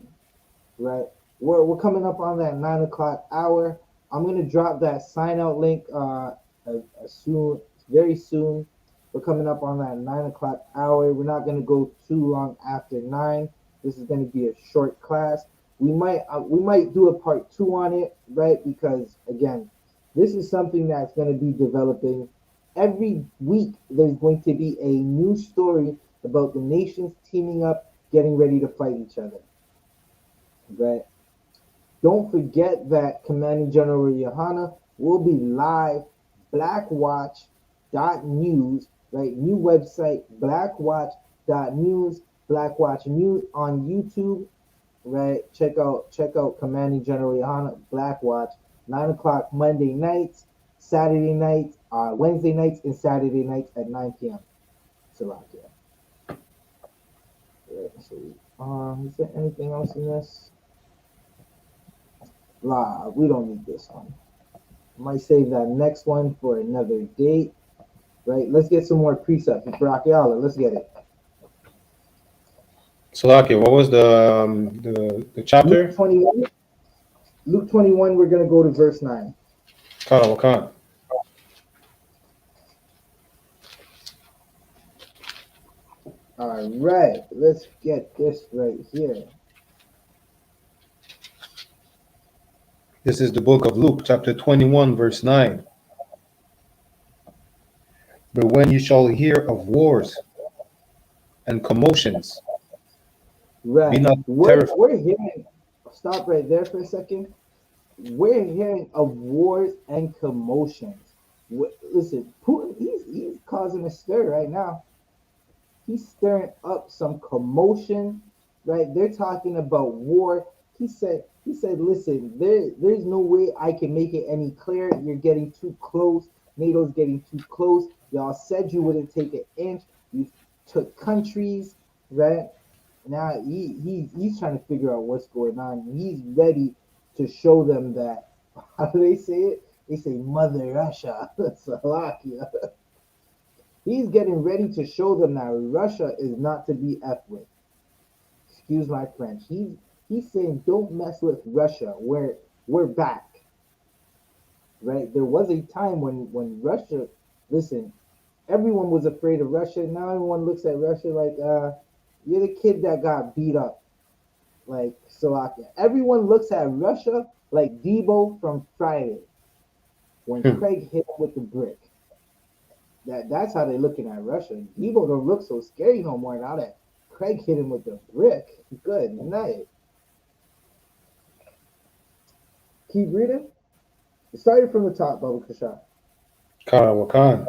Right? We're coming up on that 9 o'clock hour. I'm gonna drop that sign out link soon, very soon. We're coming up on that 9 o'clock hour. We're not gonna go too long after 9. This is gonna be a short class. We might do a part 2 on it, right? Because again, this is something that's gonna be developing. Every week there's going to be a new story about the nations teaming up, getting ready to fight each other. Right? Don't forget that Commanding General YAHANNA will be live, blackwatch.news, right? New website, blackwatch.news, Blackwatch News on YouTube, right? Check out Commanding General YAHANNA, Blackwatch, 9 o'clock Monday nights, Saturday nights, Wednesday nights, and Saturday nights at 9 p.m. Salakia. Right, so, is there anything else in this? We don't need this one. I might save that next one for another date. Right? Let's get some more precepts. Barakiala, let's get it. Salaki, what was the chapter? Luke 21. Luke 21, we're gonna go to verse 9. Wakan. All right, let's get this right here. This is the book of Luke, chapter 21, verse 9. But when you shall hear of wars and commotions, right, be not terrified. We're hearing. Stop right there for a second. We're hearing of wars and commotions. Listen, Putin, he's causing a stir right now. He's stirring up some commotion, right? They're talking about war. He said, listen, there's no way I can make it any clearer. You're getting too close. NATO's getting too close. Y'all said you wouldn't take an inch. You took countries, right? Now he's trying to figure out what's going on. He's ready to show them that. How do they say it? They say Mother Russia. Slovakia. He's getting ready to show them that Russia is not to be effed with. Excuse my French. He's saying don't mess with Russia. We're back. Right? There was a time when Russia, listen, everyone was afraid of Russia. Now everyone looks at Russia like you're the kid that got beat up. Like Slovakia. Everyone looks at Russia like Debo from Friday when Craig hit him with the brick. That's how they're looking at Russia. Debo don't look so scary no more now that Craig hit him with the brick. Good night. Keep reading. It started from the top, Baba Kasha. Wakan.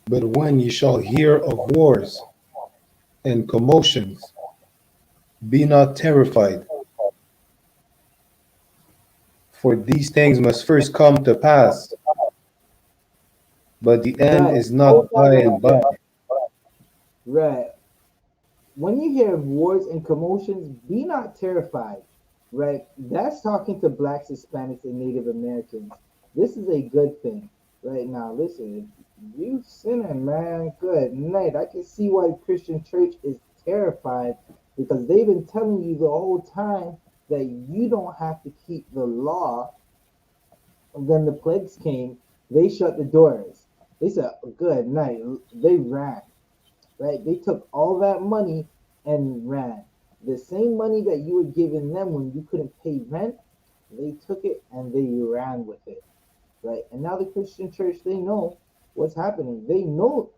But when ye shall hear of wars and commotions, be not terrified. For these things must first come to pass, but the end is not by and by. Right. When you hear of wars and commotions, be not terrified. Right? That's talking to blacks, Hispanics, and Native Americans. This is a good thing. Right now, listen, you sinning, man. Good night. I can see why Christian church is terrified because they've been telling you the whole time that you don't have to keep the law. And then the plagues came, they shut the doors. They said, good night. They ran, right? They took all that money and ran. The same money that you were giving them when you couldn't pay rent, they took it and they ran with it, right? And now the Christian church, they know what's happening. They know.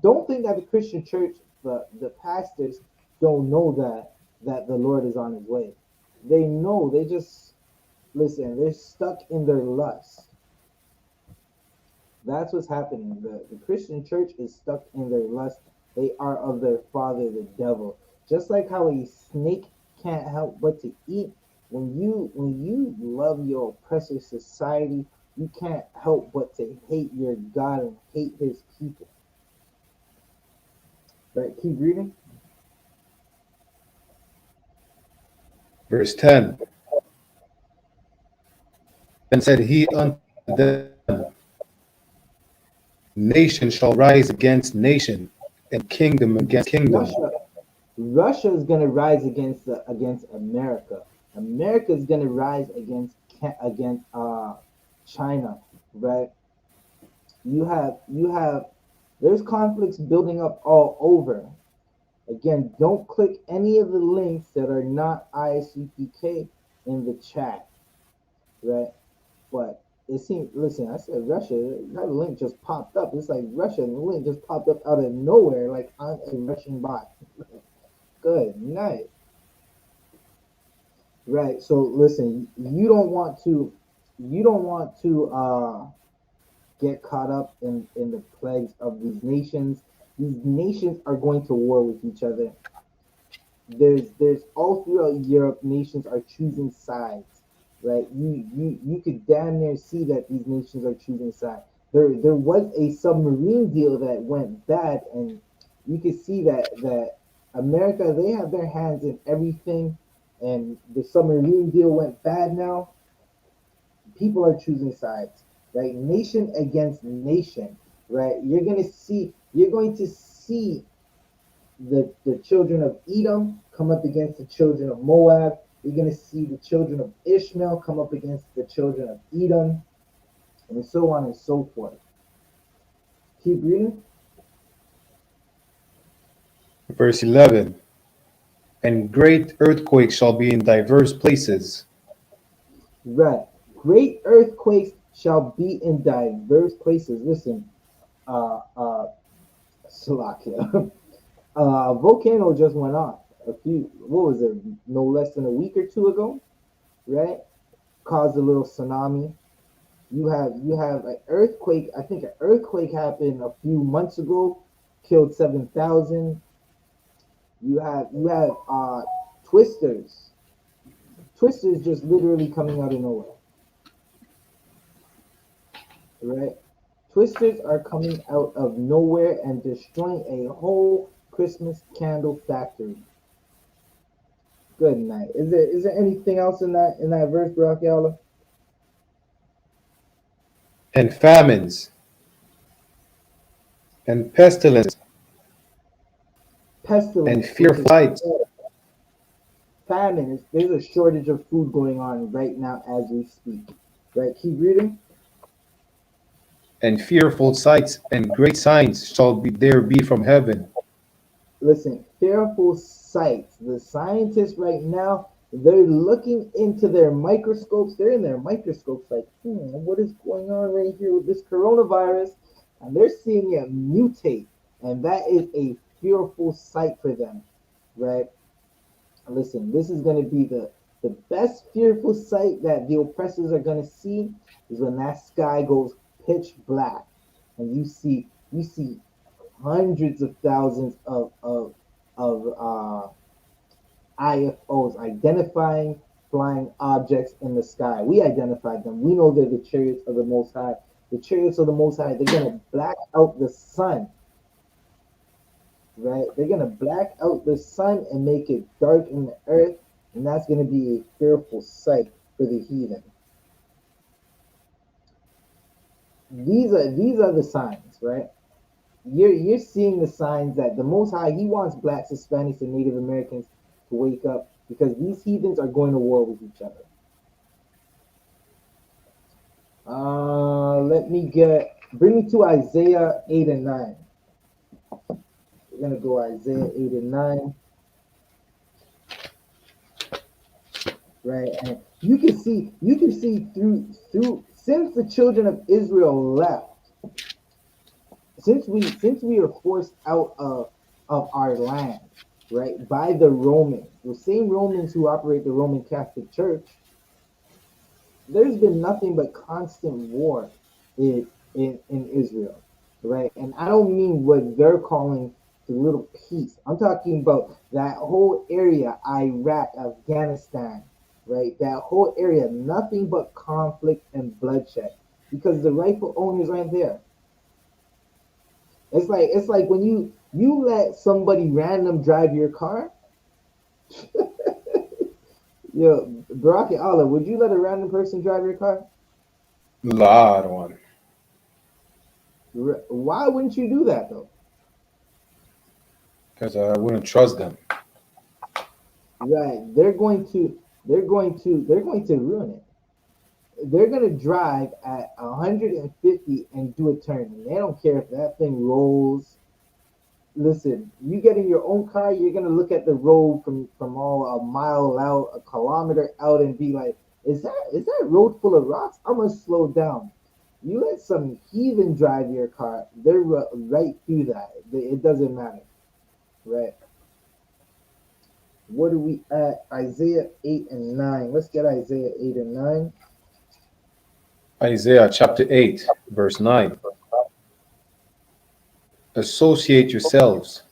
Don't think that the Christian church, the pastors, don't know that the Lord is on His way. They know. They just listen. They're stuck in their lust. That's what's happening. The Christian church is stuck in their lust. They are of their father, the devil. Just like how a snake can't help but to eat. When you love your oppressor society, you can't help but to hate your God and hate His people. Right? Keep reading. Verse 10. Then said he unto them, nation shall rise against nation, and kingdom against kingdom. Russia is gonna rise against America. America is gonna rise against China, right? You have there's conflicts building up all over. Again, don't click any of the links that are not ISUPK in the chat, right? But it seems, listen, I said Russia, that link just popped up. It's like Russia, the link just popped up out of nowhere, like I'm a Russian bot. Good night. Right. So listen, you don't want to get caught up in the plagues of these nations. These nations are going to war with each other. There's all throughout Europe, nations are choosing sides, right? You could damn near see that these nations are choosing sides. There was a submarine deal that went bad, and you could see that America, they have their hands in everything, and the submarine deal went bad now. People are choosing sides, right? Nation against nation, right? You're going to see the children of Edom come up against the children of Moab. You're going to see the children of Ishmael come up against the children of Edom, and so on and so forth. Keep reading. Verse 11. And great earthquakes shall be in diverse places. Right. Great earthquakes shall be in diverse places. Listen, uh, uh, Slovakia. A volcano just went off what was it, no less than a week or two ago, right? Caused a little tsunami. You have an earthquake. I think an earthquake happened a few months ago, killed 7,000. You have twisters. Twisters just literally coming out of nowhere, right? Twisters are coming out of nowhere and destroying a whole Christmas candle factory. Good night. Is there anything else in that verse, Barakiala? And famines, and pestilence, and Pestilence, which fearful is sights, famine. There's a shortage of food going on right now as we speak. Right? Keep reading. and fearful sights, and great signs shall be from heaven. Listen, fearful sights. The scientists right now, they're looking into their microscopes. They're in their microscopes like, what is going on right here with this coronavirus? And they're seeing it mutate. And that is a fearful sight for them, right? Listen, this is going to be the best fearful sight that the oppressors are going to see is when that sky goes pitch black and you see hundreds of thousands of IFOs identifying flying objects in the sky. We identified them. We know they're the chariots of the Most High. The chariots of the Most High, they're going to black out the sun, right? They're going to black out the sun and make it dark in the earth, and that's going to be a fearful sight for the heathen. These are the signs, right? You're seeing the signs that the Most High, He wants blacks, Hispanics, and Native Americans to wake up, because these heathens are going to war with each other. Let me bring me to Isaiah 8 and 9. We're gonna go Isaiah 8 and 9. Right, and you can see through since the children of Israel left, since we are forced out of our land, right, by the Romans, the same Romans who operate the Roman Catholic Church, there's been nothing but constant war in Israel, right? And I don't mean what they're calling the little peace. I'm talking about that whole area, Iraq, Afghanistan, right? That whole area, nothing but conflict and bloodshed, because the rightful owners aren't there. It's like when you let somebody random drive your car. Yo, Barack and Allah, would you let a random person drive your car? Lot one. Why wouldn't you do that though? Because I wouldn't trust them. Right, they're going to ruin it. They're going to drive at 150 and do a turn. And they don't care if that thing rolls. Listen, you get in your own car, you're going to look at the road from all a mile out, a kilometer out, and be like, is that road full of rocks? I'm going to slow down. You let some heathen drive your car, they're right through that. It doesn't matter. Right. What are we at? Isaiah 8 and 9. Let's get Isaiah 8 and 9. Isaiah chapter 8, verse 9. Associate yourselves,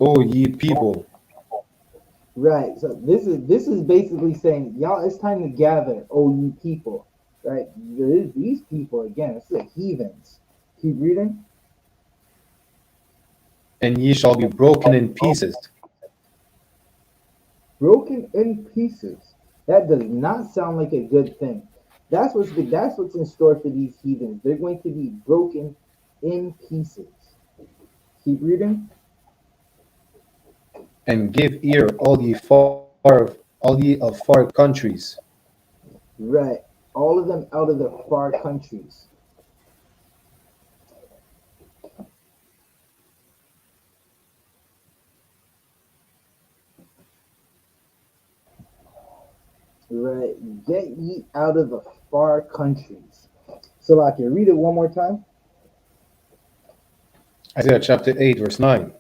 O ye people. Right. So this is basically saying, y'all, it's time to gather, O ye people. Right. These people, again, it's the heathens. Keep reading. And ye shall be broken in pieces. Broken in pieces. That does not sound like a good thing. That's what's in store for these heathens. They're going to be broken in pieces. Keep reading. And give ear, all ye of far countries. Right. All of them out of the far countries. Right. Get ye out of the far countries. So, like, you read it one more time. Isaiah chapter 8, verse 9.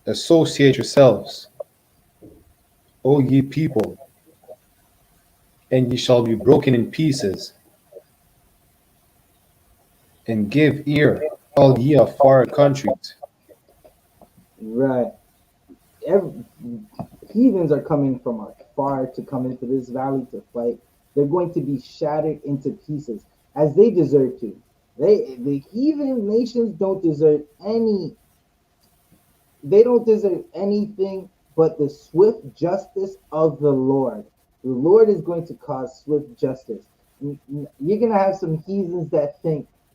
Associate yourselves, O ye people, and ye shall be broken in pieces. And give ear, all ye of far countries. Right. Heathens are coming from afar to come into this valley to fight. They're going to be shattered into pieces, as they deserve to. The heathen nations don't deserve anything but the swift justice of the Lord. The Lord is going to cause swift justice. You're going to have some heathens that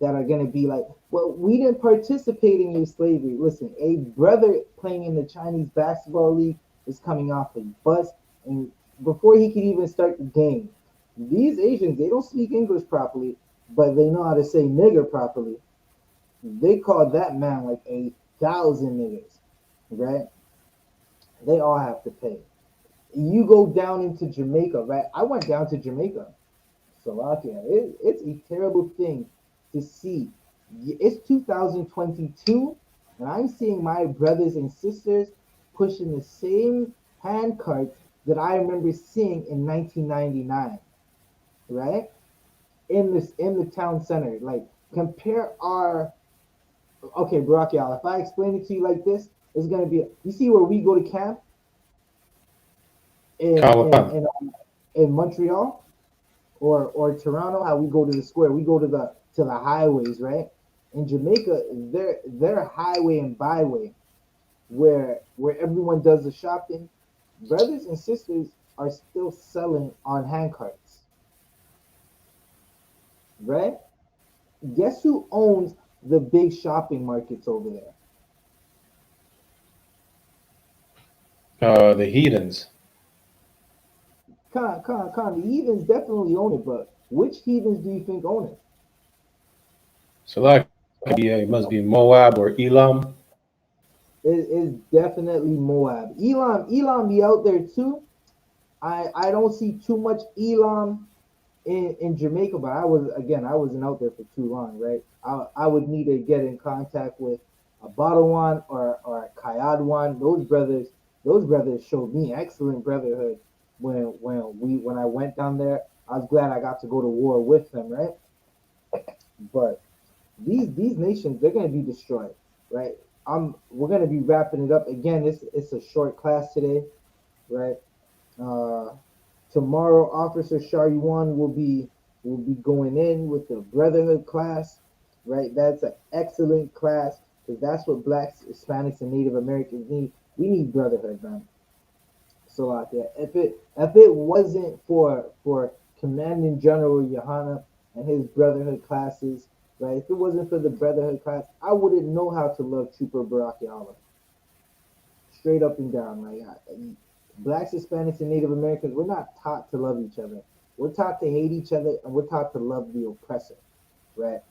are going to be like, well, we didn't participate in your slavery. Listen, a brother playing in the Chinese basketball league is coming off a bus, and before he can even start the game, these Asians, they don't speak English properly, but they know how to say nigger properly. They called that man like 1,000 niggers, right? They all have to pay. You go down into Jamaica, right? I went down to Jamaica, Slovakia. It's a terrible thing to see. It's 2022, and I'm seeing my brothers and sisters pushing the same hand carts that I remember seeing in 1999, right? In the town center. Like, compare our Barack, y'all, if I explain it to you like this, it's gonna be, you see where we go to camp in Montreal or Toronto, how we go to the square, we go to the highways, right? In Jamaica, their highway and byway, where everyone does the shopping, brothers and sisters are still selling on hand carts, right? Guess who owns the big shopping markets over there? The heathens. The heathens definitely own it, but which heathens do you think own it? So like, it must be Moab or Elam. It is definitely Moab. Elam be out there too. I don't see too much Elam in Jamaica, but I wasn't out there for too long, right? I would need to get in contact with a Badawan or a Kayadwan. Those brothers showed me excellent brotherhood when I went down there. I was glad I got to go to war with them, right? But these nations, they're gonna be destroyed, right? We're gonna be wrapping it up again. It's a short class today, right? Uh, Tomorrow, Officer Sharyuan will be going in with the Brotherhood class, right? That's an excellent class because that's what Blacks, Hispanics, and Native Americans need. We need brotherhood, man. So out there, if it wasn't for Commanding General Yohanna and his Brotherhood classes, right? If it wasn't for the Brotherhood class, I wouldn't know how to love Trooper Barack Yala. Straight up and down, like Blacks, Hispanics, and Native Americans, we're not taught to love each other. We're taught to hate each other, and we're taught to love the oppressor, right?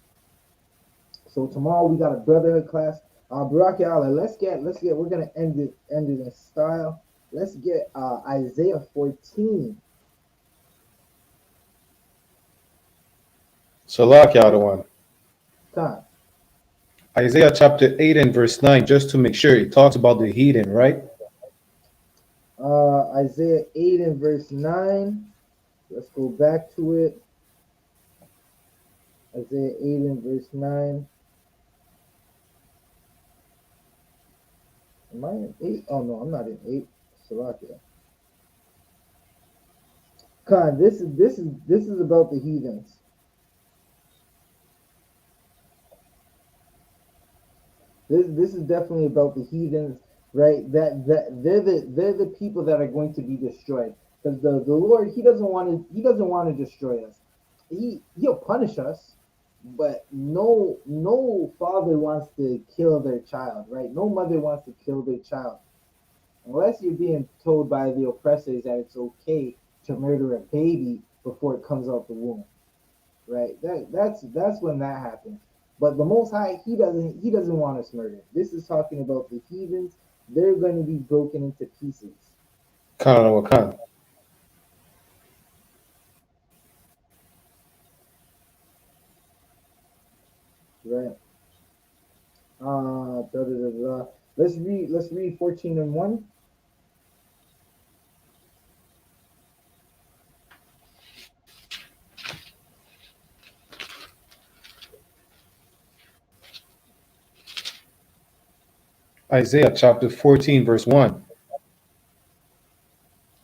So tomorrow we got a brotherhood class. Barack Allah, let's get. We're gonna end it in style. Let's get Isaiah 14. So like, the one. Time. Isaiah chapter 8 and verse 9, just to make sure it talks about the heathen, right? Isaiah 8 and verse 9. Let's go back to it. Isaiah 8 and verse 9. Am I in 8? Oh no, I'm not in 8. Salakia. Khan, this is about the heathens. This is definitely about the heathens, right? That they're the people that are going to be destroyed. Because the Lord, he doesn't want to destroy us. He'll punish us, but no father wants to kill their child, right? No mother wants to kill their child. Unless you're being told by the oppressors that it's okay to murder a baby before it comes out the womb, right? That's when that happens. But the Most High, he doesn't want us murdered. This is talking about the heathens. They're going to be broken into pieces, Khan or Khan. right? Da, da, da, da. Let's read 14 and 1. Isaiah chapter 14, verse 1.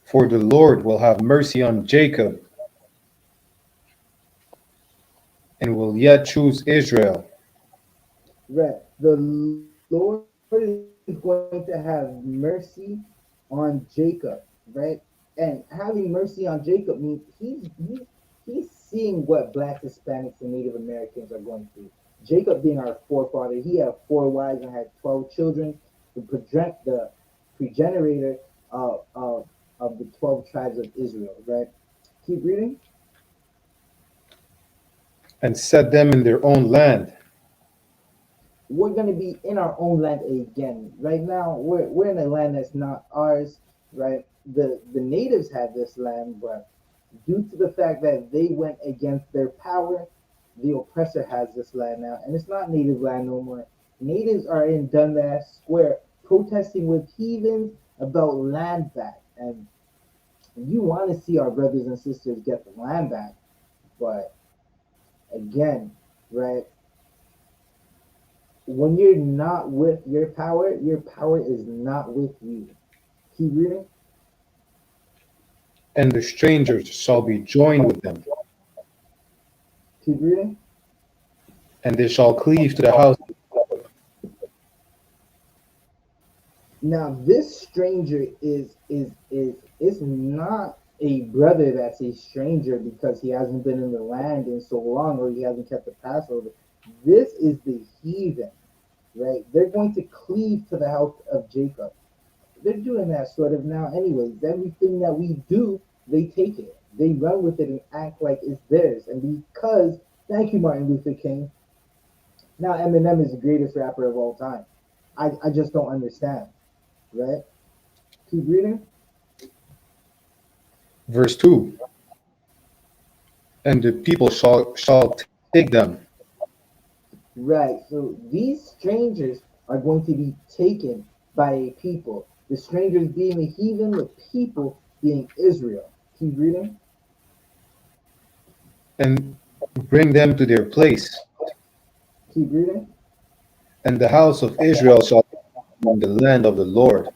For the Lord will have mercy on Jacob and will yet choose Israel. Right. The Lord is going to have mercy on Jacob, right? And having mercy on Jacob means he's seeing what Blacks, Hispanics, and Native Americans are going through. Jacob being our forefather, he had 4 wives and had 12 children. The progenitor of the 12 tribes of Israel, right? Keep reading. And set them in their own land. We're going to be in our own land again. Right now, we're in a land that's not ours, right? The natives have this land, but due to the fact that they went against their power, the oppressor has this land now, and it's not native land no more. Natives are in Dundas Square protesting with heathens about land back, and you want to see our brothers and sisters get the land back, but again, right? When you're not with your power is not with you. Keep reading. And the strangers shall be joined with them, Keep reading. and they shall cleave to the house. Now this stranger is not a brother that's a stranger because he hasn't been in the land in so long or he hasn't kept the Passover. This is the heathen, right? They're going to cleave to the house of Jacob. They're doing that sort of now, anyways. Everything that we do, they take it. They run with it and act like it's theirs. And because, thank you, Martin Luther King, now Eminem is the greatest rapper of all time. I just don't understand, right? Keep reading. Verse 2. And the people shall take them. Right. So these strangers are going to be taken by a people. The strangers being the heathen, the people being Israel. Keep reading. And bring them to their place. Keep reading. And the house of Israel shall be in the land of the Lord.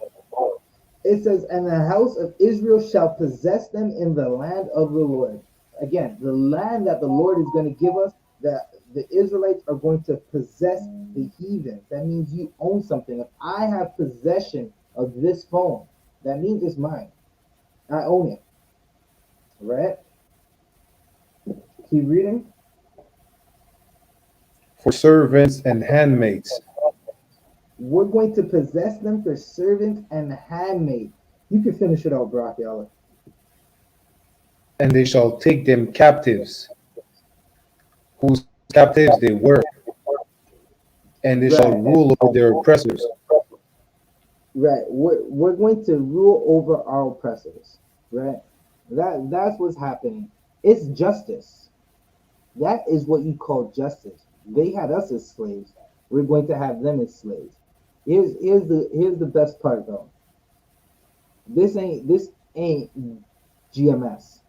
It says, and the house of Israel shall possess them in the land of the Lord. Again, the land that the Lord is going to give us, that the Israelites are going to possess the heathens. That means you own something. If I have possession of this phone, that means it's mine. I own it. Right? Keep reading. For servants and handmaids. We're going to possess them for servants and handmaids. You can finish it out, Brock, y'all. And they shall take them captives, whose captives they were, and they shall rule over their oppressors. Right. We're going to rule over our oppressors. Right. That's what's happening. It's justice. That is what you call justice. They had us as slaves. We're going to have them as slaves. Here's the best part though. This ain't GMS.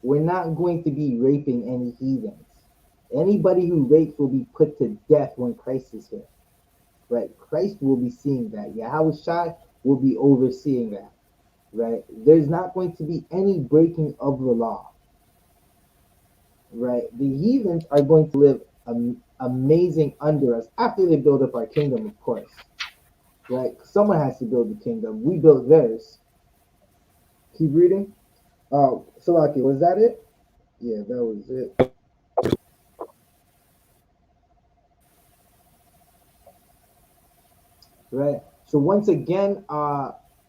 We're not going to be raping any heathens. Anybody who rapes will be put to death when Christ is here. Right? Christ will be seeing that. YAHANNA will be overseeing that. Right? There's not going to be any breaking of the law. Right? The heathens are going to live amazing under us after they build up our kingdom, of course. Right? Someone has to build the kingdom. We built theirs. Keep reading. Oh, Salaki, was that it? Yeah, that was it. Right. So once again,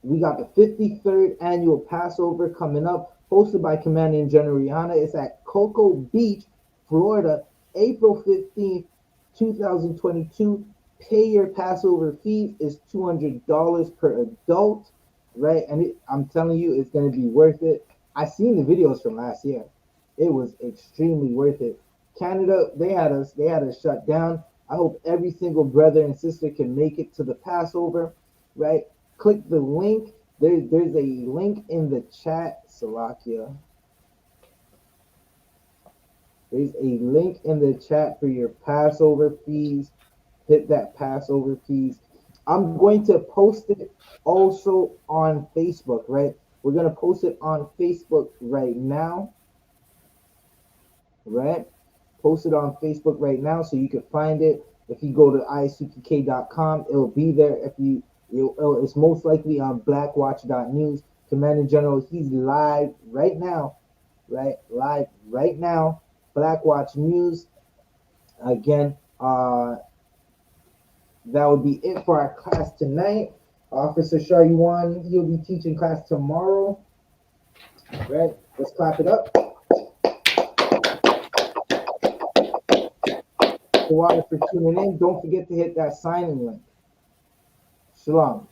we got the 53rd annual Passover coming up, hosted by Commander in General YAHANNA. It's at Cocoa Beach, Florida, April 15th, 2022. Pay your Passover fees is $200 per adult, right? And I'm telling you, it's going to be worth it. I seen the videos from last year. It was extremely worth it. Canada, they had us shut down. I hope every single brother and sister can make it to the Passover, right? Click the link. There's a link in the chat, Salakia. There's a link in the chat for your Passover fees. Hit that Passover fees. I'm going to post it also on Facebook, right? We're going to post it on Facebook right now, right? Post it on Facebook right now so you can find it. If you go to isupk.com, it'll be there. It's most likely on blackwatch.news. Commander General, he's live right now, right? Live right now. Blackwatch News. Again, that would be it for our class tonight. Officer Sharyuan, he'll be teaching class tomorrow. Right? Let's clap it up. For tuning in. Don't forget to hit that sign-in link. Shalom.